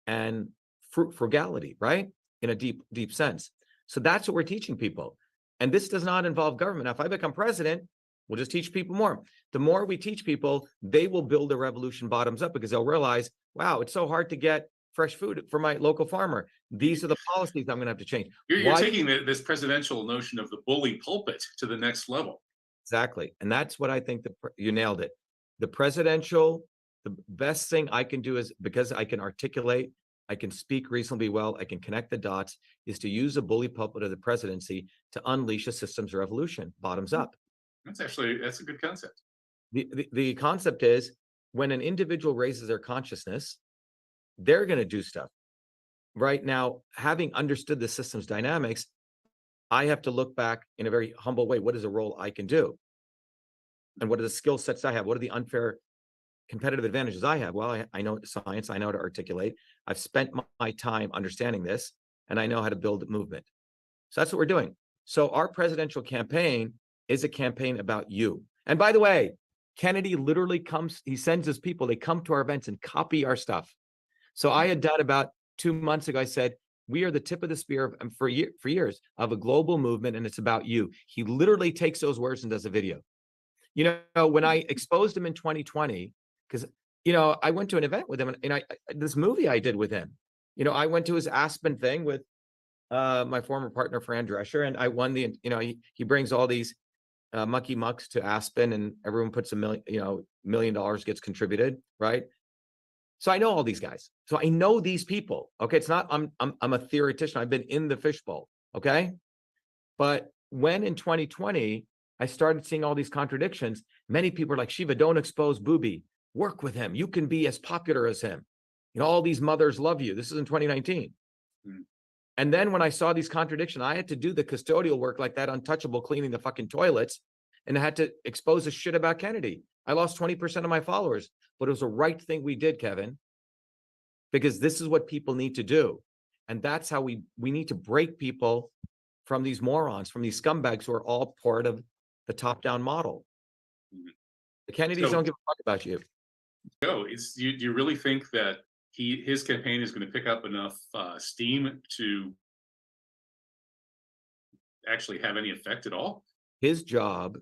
and frugality, right? In a deep sense. So that's what we're teaching people. And this does not involve government. Now, if I become president, we'll just teach people more. The more we teach people, they will build a revolution bottoms up because they'll realize, wow, it's so hard to get fresh food for my local farmer. These are the policies I'm going to have to change. You're taking this presidential notion of the bully pulpit to the next level. Exactly. And that's what I think you nailed it. The presidential, the best thing I can do is, because I can articulate, I can speak reasonably well, I can connect the dots, is to use a bully pulpit of the presidency to unleash a systems revolution, bottoms up. That's a good concept. The concept is when an individual raises their consciousness, they're going to do stuff. Right now, having understood the system's dynamics, I have to look back in a very humble way. What is a role I can do? And what are the skill sets I have? What are the unfair competitive advantages I have? Well, I know science, I know how to articulate. I've spent my time understanding this, and I know how to build a movement. So that's what we're doing. So our presidential campaign is a campaign about you. And by the way, Kennedy literally comes, he sends his people, they come to our events and copy our stuff. So I had done about 2 months ago, I said, we are the tip of the spear for years of a global movement, and it's about you. He literally takes those words and does a video. You know, when I exposed him in 2020, because, you know, I went to an event with him, and this movie I did with him, you know, I went to his Aspen thing with my former partner, Fran Drescher, and I won the, you know, he brings all these mucky mucks to Aspen, and everyone puts $1 million gets contributed, right? So I know all these guys. So I know these people. Okay, it's not I'm a theoretician. I've been in the fishbowl. Okay, but when in 2020 I started seeing all these contradictions, many people are like, Shiva, don't expose Booby. Work with him. You can be as popular as him. You know, all these mothers love you. This is in 2019. Mm. And then when I saw these contradictions, I had to do the custodial work like that untouchable, cleaning the fucking toilets, and I had to expose the shit about Kennedy. I lost 20% of my followers, but it was the right thing we did, Kevin, because this is what people need to do. And that's how we need to break people from these morons, from these scumbags who are all part of the top-down model. Mhm. The Kennedys don't give a fuck about you. No, do you really think that his campaign is going to pick up enough steam to actually have any effect at all? His job,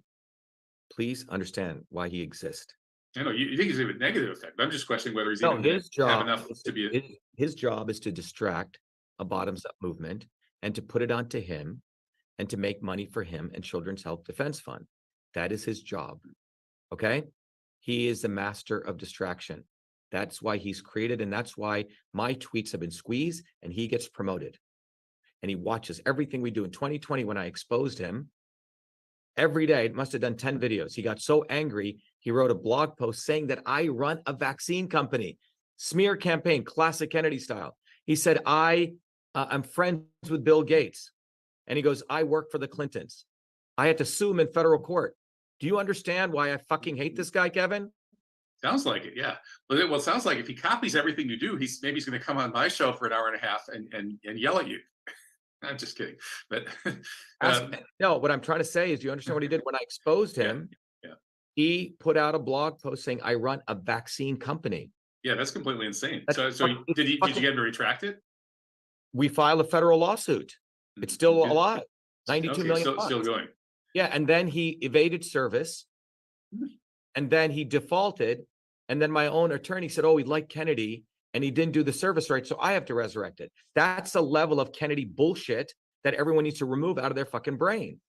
please understand why he exists. I know you think he's a negative effect. I'm just questioning whether he's even His have job enough is to be. his job is to distract a bottoms-up movement and to put it onto him and to make money for him and Children's Health Defense Fund. That is his job. Okay? He is the master of distraction. That's why he's created, and that's why my tweets have been squeezed and he gets promoted. And he watches everything we do. In 2020, when I exposed him, every day, it must have done 10 videos. He got so angry, he wrote a blog post saying that I run a vaccine company. Smear campaign, classic Kennedy style. He said, I'm friends with Bill Gates. And he goes, I work for the Clintons. I had to sue him in federal court. Do you understand why I fucking hate this guy, Kevin? Sounds like it, yeah. Well, it sounds like if he copies everything you do, he's going to come on my show for an hour and a half and yell at you. I'm just kidding, but no. What I'm trying to say is, you understand what he did when I exposed him? Yeah. He put out a blog post saying, I run a vaccine company. Yeah, that's completely insane. That's So did you get him to retract it? We filed a federal lawsuit. It's still alive. 92 million. Still going. Yeah, and then he evaded service, and then he defaulted, and then my own attorney said, oh, he liked Kennedy, and he didn't do the service right, so I have to resurrect it. That's a level of Kennedy bullshit that everyone needs to remove out of their fucking brain.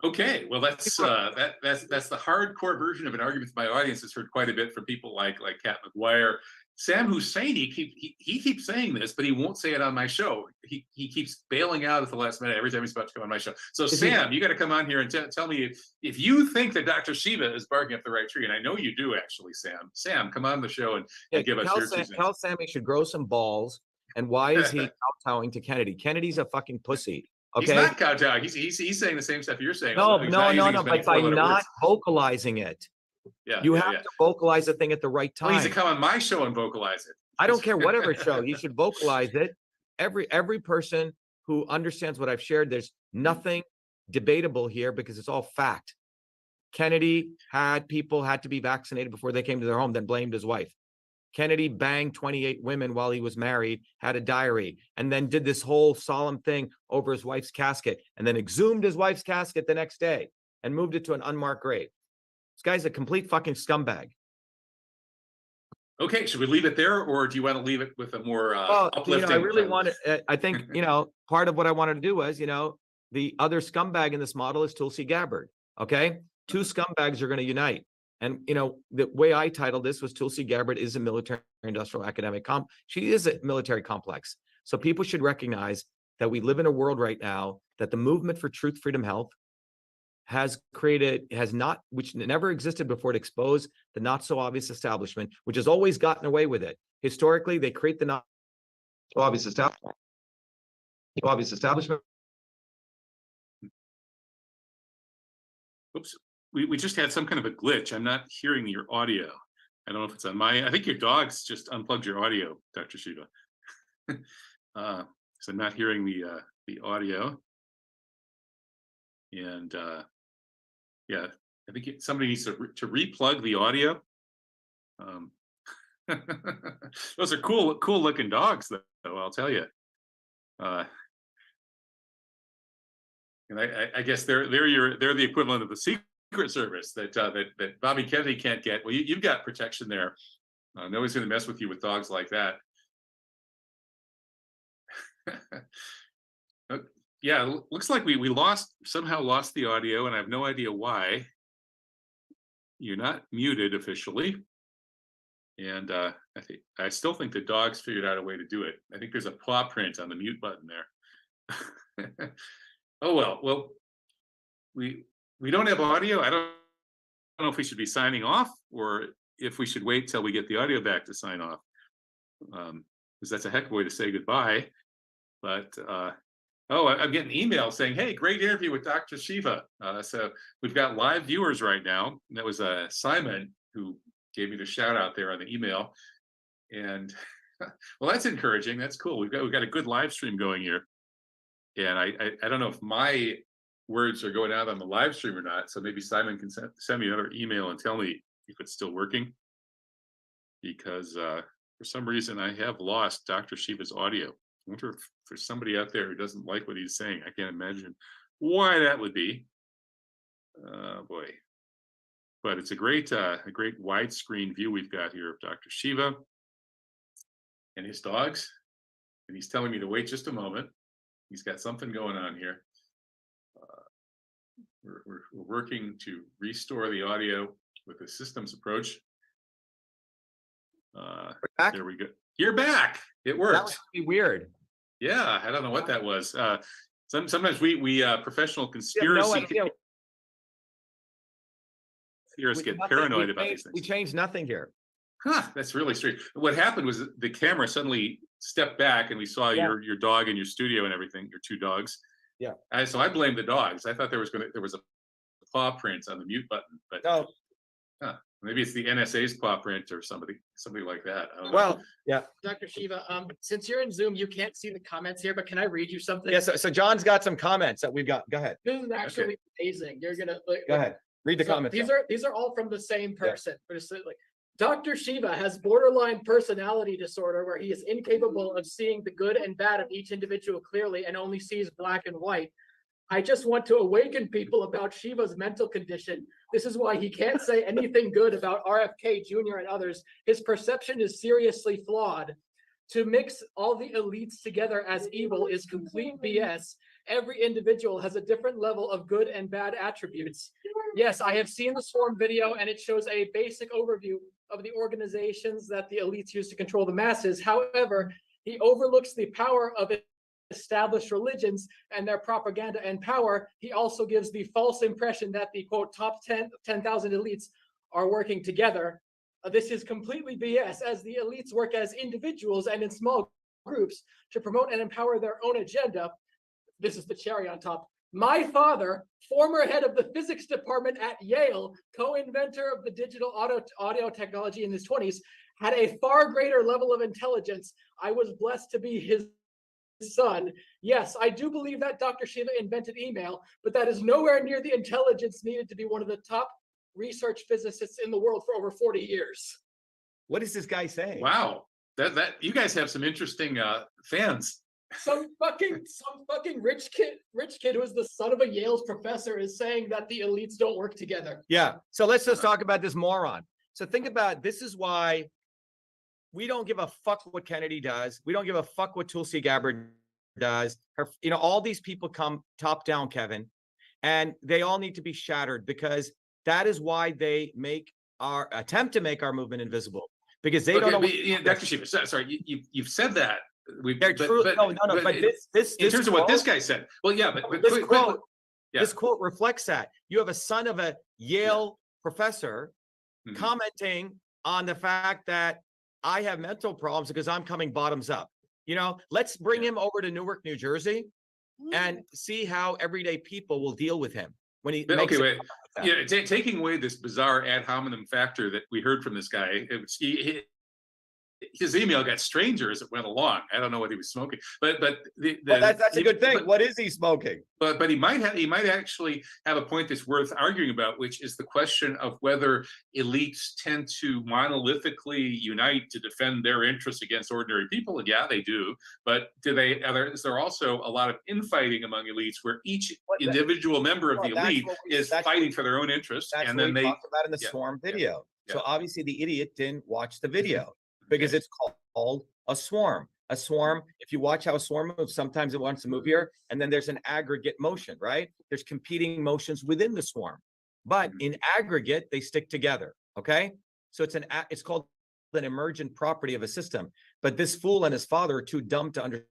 Okay, well, that's the hardcore version of an argument my audience has heard quite a bit from people like Kat McGuire. Sam Husseini, he keeps saying this, but he won't say it on my show. He keeps bailing out at the last minute every time he's about to come on my show. So Sam, you got to come on here and tell me if you think that Dr. Shiva is barking up the right tree, and I know you do actually, Sam. Sam, come on the show and give us your 2 cents. Tell Sammy should grow some balls. And why is he kowtowing to Kennedy? Kennedy's a fucking pussy. Okay? He's not kowtowing. He's saying the same stuff you're saying. No. But by not vocalizing it. Yeah, you have to vocalize the thing at the right time. Well, he needs to come on my show and vocalize it. I don't care whatever show. He should vocalize it. Every person who understands what I've shared, there's nothing debatable here because it's all fact. Kennedy people had to be vaccinated before they came to their home, then blamed his wife. Kennedy banged 28 women while he was married, had a diary, and then did this whole solemn thing over his wife's casket, and then exhumed his wife's casket the next day and moved it to an unmarked grave. This guy's a complete fucking scumbag. Okay, should we leave it there, or do you want to leave it with a more uplifting? I really want to. I think part of what I wanted to do was, the other scumbag in this model is Tulsi Gabbard. Okay, 2 scumbags are going to unite, and the way I titled this was Tulsi Gabbard is a military-industrial academic She is a military complex. So people should recognize that we live in a world right now that the movement for truth, freedom, health which never existed before, to expose the not so obvious establishment, which has always gotten away with it. Historically, they create the not so obvious establishment. Oops, we just had some kind of a glitch. I'm not hearing your audio. I don't know if it's on I think your dog's just unplugged your audio, Dr. Shiva. So I'm not hearing the audio. And yeah, I think somebody needs to replug the audio. Those are cool looking dogs, though. I'll tell you. And I guess they're the equivalent of the Secret Service that Bobby Kennedy can't get. Well, you've got protection there. Nobody's going to mess with you with dogs like that. Yeah, looks like we somehow lost the audio, and I have no idea why. You're not muted officially, and I still think the dogs figured out a way to do it. I think there's a paw print on the mute button there. Oh well, we don't have audio. I don't know if we should be signing off or if we should wait till we get the audio back to sign off. Because that's a heck of a way to say goodbye. But I'm getting emails saying, "Hey, great interview with Dr.SHIVA." So we've got live viewers right now. And that was Simon who gave me the shout out there on the email. And well, that's encouraging. That's cool. We've got a good live stream going here. And I don't know if my words are going out on the live stream or not. So maybe Simon can send me another email and tell me if it's still working. Because for some reason I have lost Dr.SHIVA's audio. I wonder if there's somebody out there who doesn't like what he's saying. I can't imagine why that would be. Boy. But it's a great widescreen view we've got here of Dr.SHIVA and his dogs. And he's telling me to wait just a moment. He's got something going on here. We're working to restore the audio with a systems approach. There we go. You're back. It worked. That was really weird. Yeah, I don't know what that was. Sometimes we professional conspiracy theorists get paranoid about these things. We changed nothing here. Huh, that's really strange. What happened was the camera suddenly stepped back and we saw your dog in your studio and everything, your two dogs. Yeah. So I blamed the dogs. I thought there was a paw print on the mute button, but no. Maybe it's the NSA's paw print or somebody like that. I don't know. Well, yeah. Dr.SHIVA, since you're in Zoom, you can't see the comments here, but can I read you something? Yeah, so John's got some comments that we've got. Go ahead. This is actually amazing. You're gonna Go ahead. Read the comments. These are all from the same person. But it's like Dr.SHIVA has borderline personality disorder where he is incapable of seeing the good and bad of each individual clearly and only sees black and white. I just want to awaken people about Shiva's mental condition. This is why he can't say anything good about RFK Jr. and others. His perception is seriously flawed. To mix all the elites together as evil is complete BS. Every individual has a different level of good and bad attributes. Yes, I have seen the swarm video and it shows a basic overview of the organizations that the elites use to control the masses. However, he overlooks the power of established religions and their propaganda and power. He also gives the false impression that the quote top 10,000 elites are working together. This is completely BS, as the elites work as individuals and in small groups to promote and empower their own agenda. This is the cherry on top. My father, former head of the physics department at Yale, co-inventor of the digital audio technology in his 20s, had a far greater level of intelligence. I was blessed to be his son. Yes, I do believe that Dr.SHIVA invented email, but that is nowhere near the intelligence needed to be one of the top research physicists in the world for over 40 years. What is this guy saying? Wow, that you guys have some interesting fans. Some fucking rich kid who is the son of a Yale's professor is saying that the elites don't work together. Yeah. So let's just talk about this moron. So think about, this is why we don't give a fuck what Kennedy does. We don't give a fuck what Tulsi Gabbard does. All these people come top down, Kevin, and they all need to be shattered, because that is why they attempt to make our movement invisible, because they don't know. Dr. Shiva, sorry, you've said that. But this in terms of what this guy said. Well, yeah, but this quote reflects that. You have a son of a Yale professor commenting on the fact that I have mental problems because I'm coming bottoms up. Let's bring him over to Newark, New Jersey, and see how everyday people will deal with him when he makes it. Yeah, taking away this bizarre ad hominem factor that we heard from this guy, his email got stranger as it went along. I don't know what he was smoking, but that's a good thing. What is he smoking? But he might actually have a point that's worth arguing about, which is the question of whether elites tend to monolithically unite to defend their interests against ordinary people. And yeah, they do. But is there also a lot of infighting among elites where each individual member of the elite is fighting for their own interests? And then they talked about in the swarm video. So obviously the idiot didn't watch the video. Because it's called a swarm. A swarm, if you watch how a swarm moves, sometimes it wants to move here, and then there's an aggregate motion, right? There's competing motions within the swarm. But in aggregate, they stick together, okay? So it's called an emergent property of a system. But this fool and his father are too dumb to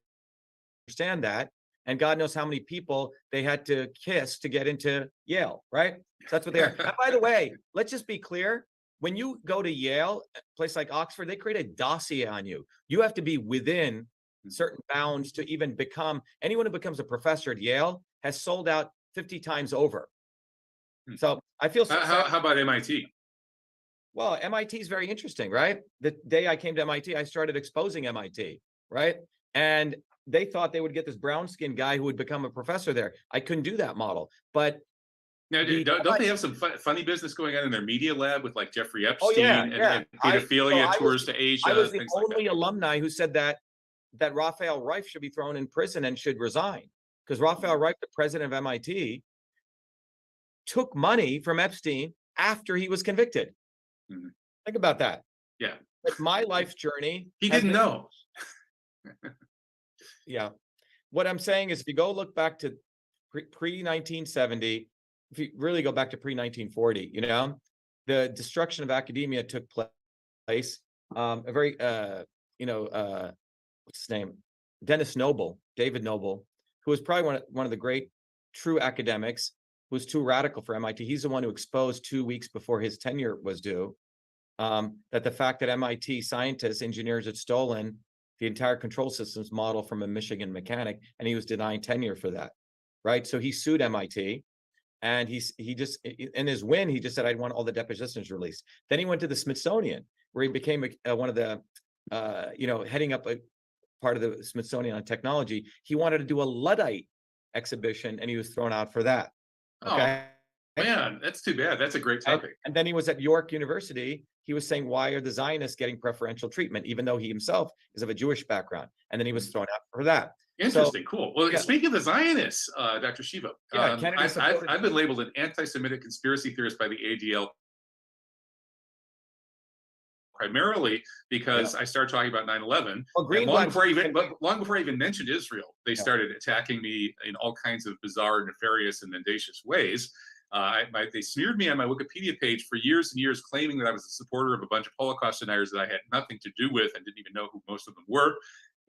understand that. And God knows how many people they had to kiss to get into Yale, right? So that's what they are. And by the way, let's just be clear. when you go to Yale, a place like Oxford, they create a dossier on you. You have to be within certain bounds to even become, anyone who becomes a professor at Yale has sold out 50 times over. So I feel so How about MIT? Well, MIT is very interesting, right? The day I came to MIT, I started exposing MIT, right? And they thought they would get this brown-skinned guy who would become a professor there. I couldn't do that model. But now, don't they have some funny business going on in their media lab with like Jeffrey Epstein and pedophilia tours to Asia? I was the only alumni who said that Raphael Reif should be thrown in prison and should resign, because Raphael Reif, the president of MIT, took money from Epstein after he was convicted. Think about that. Yeah. Like my life journey. He didn't know. Yeah. What I'm saying is, if you go look back to pre-1970, if you really go back to pre-1940, you know, the destruction of academia took place. A very, what's his name? David Noble, who was probably one of the great true academics, who was too radical for MIT. He's the one who exposed 2 weeks before his tenure was due, that the fact that MIT scientists, engineers had stolen the entire control systems model from a Michigan mechanic, and he was denied tenure for that, right? So he sued MIT, and he just, in his win, he just said, "I'd want all the depositions released." Then he went to the Smithsonian, where he became one of the, heading up a part of the Smithsonian on technology. He wanted to do a Luddite exhibition, and he was thrown out for that. Okay. Oh, man, that's too bad. That's a great topic. And then he was at York University. He was saying, why are the Zionists getting preferential treatment, even though he himself is of a Jewish background? And then he was thrown out for that. Interesting. Cool. Well, speaking of the Zionists, Dr. Shiva, I've been labeled an anti-Semitic conspiracy theorist by the ADL, primarily because I started talking about 9/11. Well, long before I even mentioned Israel, they started attacking me in all kinds of bizarre, nefarious, and mendacious ways. They smeared me on my Wikipedia page for years and years, claiming that I was a supporter of a bunch of Holocaust deniers that I had nothing to do with and didn't even know who most of them were,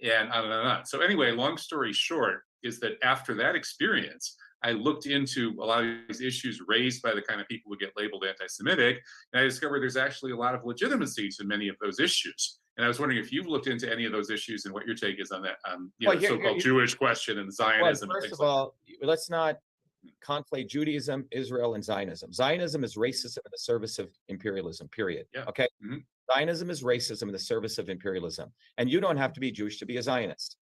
and on and on and on. So anyway, long story short is that after that experience, I looked into a lot of these issues raised by the kind of people who get labeled anti-Semitic, and I discovered there's actually a lot of legitimacy to many of those issues. And I was wondering if you've looked into any of those issues and what your take is on that, so-called Jewish question and Zionism. Well, first of all, let's not conflate Judaism, Israel, and Zionism. Zionism is racism in the service of imperialism, period. Yeah. Okay? Zionism is racism in the service of imperialism. And you don't have to be Jewish to be a Zionist,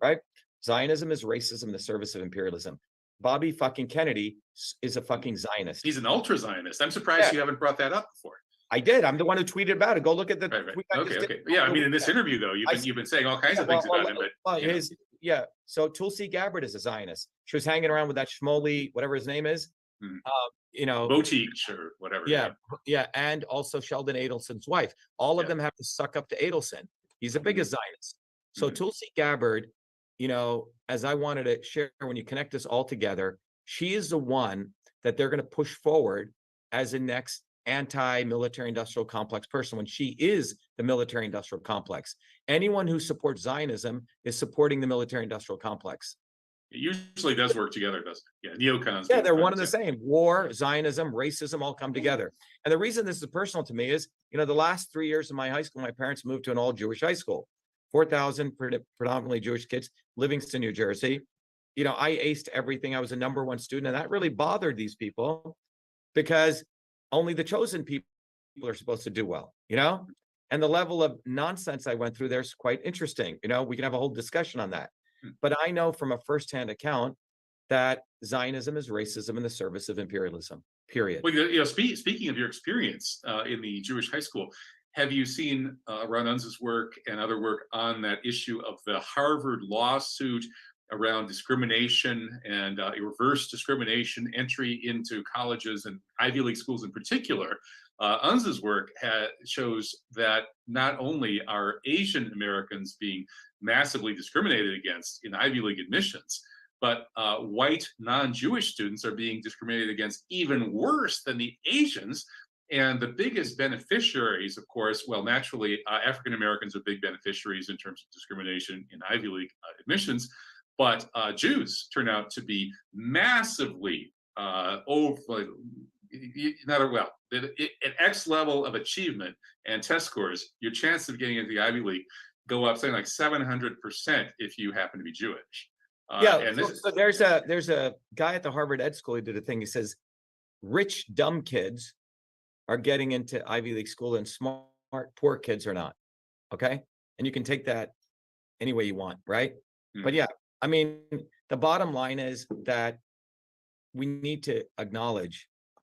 right? Zionism is racism in the service of imperialism. Bobby fucking Kennedy is a fucking Zionist. He's an ultra Zionist. I'm surprised you haven't brought that up before. I did. I'm the one who tweeted about it. Go look at the tweet. Okay. Yeah, I mean, in this interview, though, you've been saying all kinds of things about him. But so Tulsi Gabbard is a Zionist. She was hanging around with that Shmuley, whatever his name is. Boutique or whatever. Yeah, and also Sheldon Adelson's wife. All of them have to suck up to Adelson. He's the biggest Zionist. So Tulsi Gabbard, as I wanted to share, when you connect this all together, she is the one that they're going to push forward as the next anti-military industrial complex person, when she is the military industrial complex. Anyone who supports Zionism is supporting the military industrial complex. It usually does work together, doesn't it? Yeah, neocons. Yeah, they're one and the same. War, Zionism, racism all come together. And the reason this is personal to me is, the last 3 years of my high school, my parents moved to an all-Jewish high school. 4,000 predominantly Jewish kids, Livingston, New Jersey. I aced everything. I was a #1 student, and that really bothered these people, because only the chosen people are supposed to do well, and the level of nonsense I went through there is quite interesting. We can have a whole discussion on that. But I know from a firsthand account that Zionism is racism in the service of imperialism, period. Well, speaking of your experience in the Jewish high school, have you seen Ron Unz's work and other work on that issue of the Harvard lawsuit around discrimination and reverse discrimination entry into colleges and Ivy League schools in particular? Unz's work shows that not only are Asian Americans being massively discriminated against in Ivy League admissions, but white non-Jewish students are being discriminated against even worse than the Asians. And the biggest beneficiaries, of course, well, naturally, African Americans are big beneficiaries in terms of discrimination in Ivy League admissions, but Jews turn out to be massively at X level of achievement and test scores, your chance of getting into the Ivy League go up something like 700% if you happen to be Jewish. And so there's a guy at the Harvard Ed School who did a thing. He says, rich, dumb kids are getting into Ivy League school and smart, poor kids are not. Okay. And you can take that any way you want, right? But yeah, I mean, the bottom line is that we need to acknowledge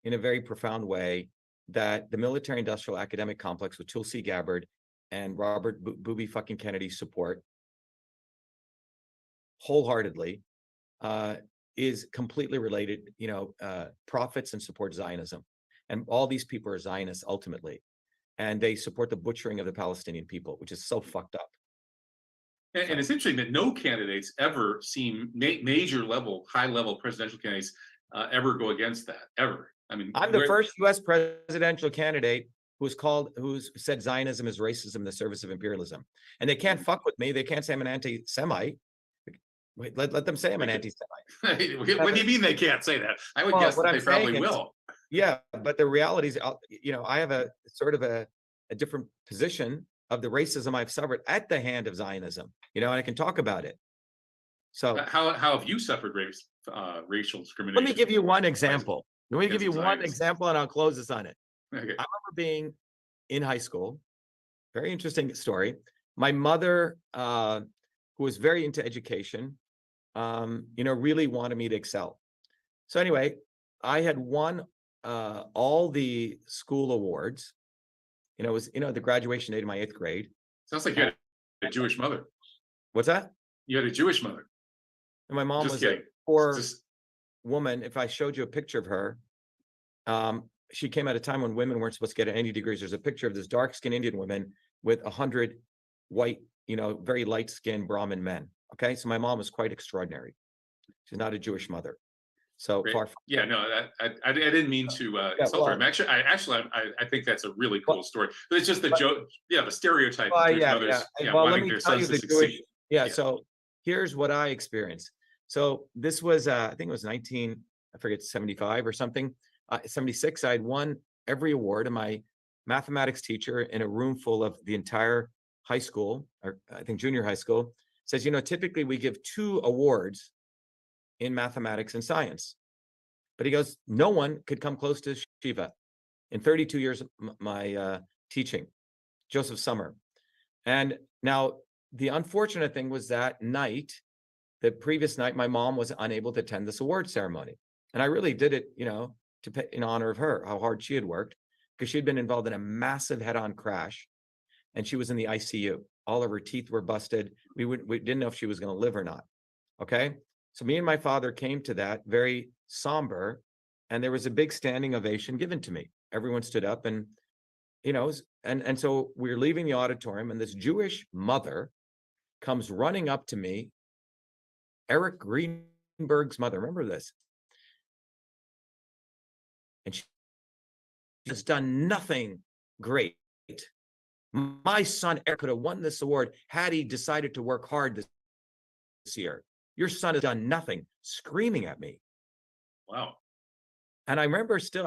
in a very profound way that the military industrial academic complex with Tulsi Gabbard and Robert Booby fucking Kennedy support wholeheartedly is completely related, profits and support Zionism. And all these people are Zionists ultimately. And they support the butchering of the Palestinian people, which is so fucked up. And it's interesting that no candidates ever seem major level, high level presidential candidates ever go against that, ever. I mean, I'm the first US presidential candidate who's said Zionism is racism in the service of imperialism. And they can't fuck with me. They can't say I'm an anti-Semite. Wait, let them say I'm an anti-Semite. What do you mean they can't say that? I would guess that they probably will. Yeah, but the reality is, I have a sort of a different position of the racism I've suffered at the hand of Zionism, and I can talk about it. So how have you suffered racial discrimination? Let me give you one example. Let me give you one example and I'll close this on it. Okay. I remember being in high school, very interesting story. My mother, who was very into education, really wanted me to excel. So anyway, I had won all the school awards. It was, the graduation date of my 8th grade. Sounds like you had a Jewish mother. What's that? You had a Jewish mother. And my mom was a poor woman. If I showed you a picture of her, she came at a time when women weren't supposed to get any degrees. There's a picture of this dark-skinned Indian woman with 100 white, very light-skinned Brahmin men. Okay, so my mom was quite extraordinary. She's not a Jewish mother. So Great. far from yeah, no, I didn't mean to insult her. I think that's a really cool story. But it's just the joke, the stereotype of Jewish mothers, wanting their sons to succeed. So here's what I experienced. So this was, I think it was 75 or something, 76. I had won every award, and my mathematics teacher in a room full of the entire high school, or I think junior high school, says, typically we give 2 awards in mathematics and science. But he goes, no one could come close to Shiva in 32 years of my teaching, Joseph Summer. And now the unfortunate thing was that night, the previous night, my mom was unable to attend this award ceremony. And I really did it, to pay in honor of her, how hard she had worked, because she'd been involved in a massive head-on crash. And she was in the ICU. All of her teeth were busted. We didn't know if she was going to live or not. Okay. So me and my father came to that very somber, and there was a big standing ovation given to me. Everyone stood up, and and so we're leaving the auditorium, and this Jewish mother comes running up to me, Eric Greenberg's mother. Remember this? And she has done nothing great. My son Eric could have won this award had he decided to work hard this year. Your son has done nothing, screaming at me. Wow. And I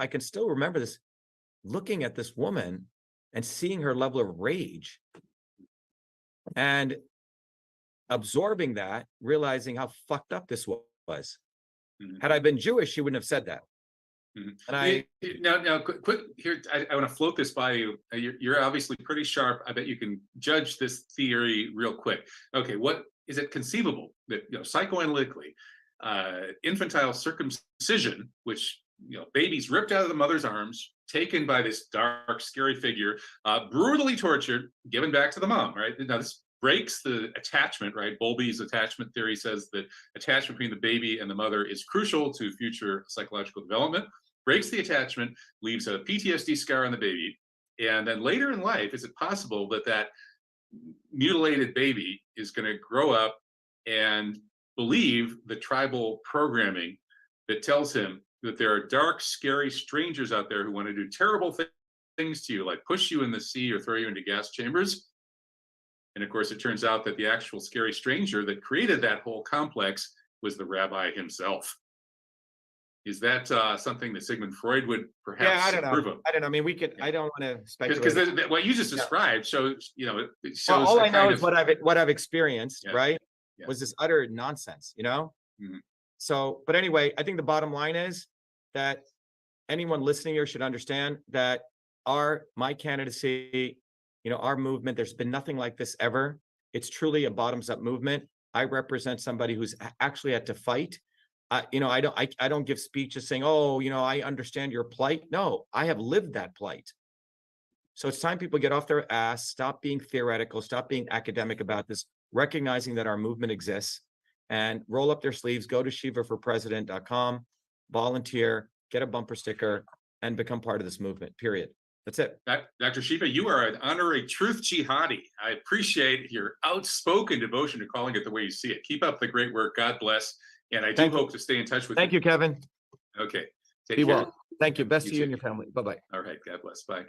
can still remember this, looking at this woman and seeing her level of rage and absorbing that, realizing how fucked up this was. Mm-hmm. Had I been Jewish, she wouldn't have said that. Mm-hmm. And now, quick here. I want to float this by you. You're obviously pretty sharp. I bet you can judge this theory real quick. Okay, what is it conceivable that psychoanalytically, infantile circumcision, which babies ripped out of the mother's arms, taken by this dark, scary figure, brutally tortured, given back to the mom. Right now, this breaks the attachment. Right, Bowlby's attachment theory says that attachment between the baby and the mother is crucial to future psychological development. Breaks the attachment, leaves a PTSD scar on the baby, and then later in life, is it possible that mutilated baby is going to grow up and believe the tribal programming that tells him that there are dark, scary strangers out there who want to do terrible things to you, like push you in the sea or throw you into gas chambers? And of course, it turns out that the actual scary stranger that created that whole complex was the rabbi himself. Is that something that Sigmund Freud would Yeah, perhaps I don't approve know. of? I don't know. I mean, we could, Yeah. I don't want to speculate. Because what you just Yeah. described shows, you know, it Well, shows all a I know kind is of, what I've experienced, Yeah. right? Yeah. Was this utter nonsense, you know? Mhm. So, but anyway, I think the bottom line is that anyone listening here should understand that my candidacy, you know, our movement, there's been nothing like this ever. It's truly a bottoms up movement. I represent somebody who's actually had to fight. You know, I don't give speeches saying, oh, you know, I understand your plight. No, I have lived that plight. So it's time people get off their ass, stop being theoretical, stop being academic about this, recognizing that our movement exists, and roll up their sleeves, go to shivaforpresident.com, volunteer, get a bumper sticker, and become part of this movement, period. That's it. Dr. Shiva, you are an honorary truth jihadi. I appreciate your outspoken devotion to calling it the way you see it. Keep up the great work. God bless. And I do Thank you. hope to stay in touch with Thank you, Kevin. Okay. Take Be care. well. Thank you. Best You to you too. and your family. Bye-bye. All right. God bless. Bye.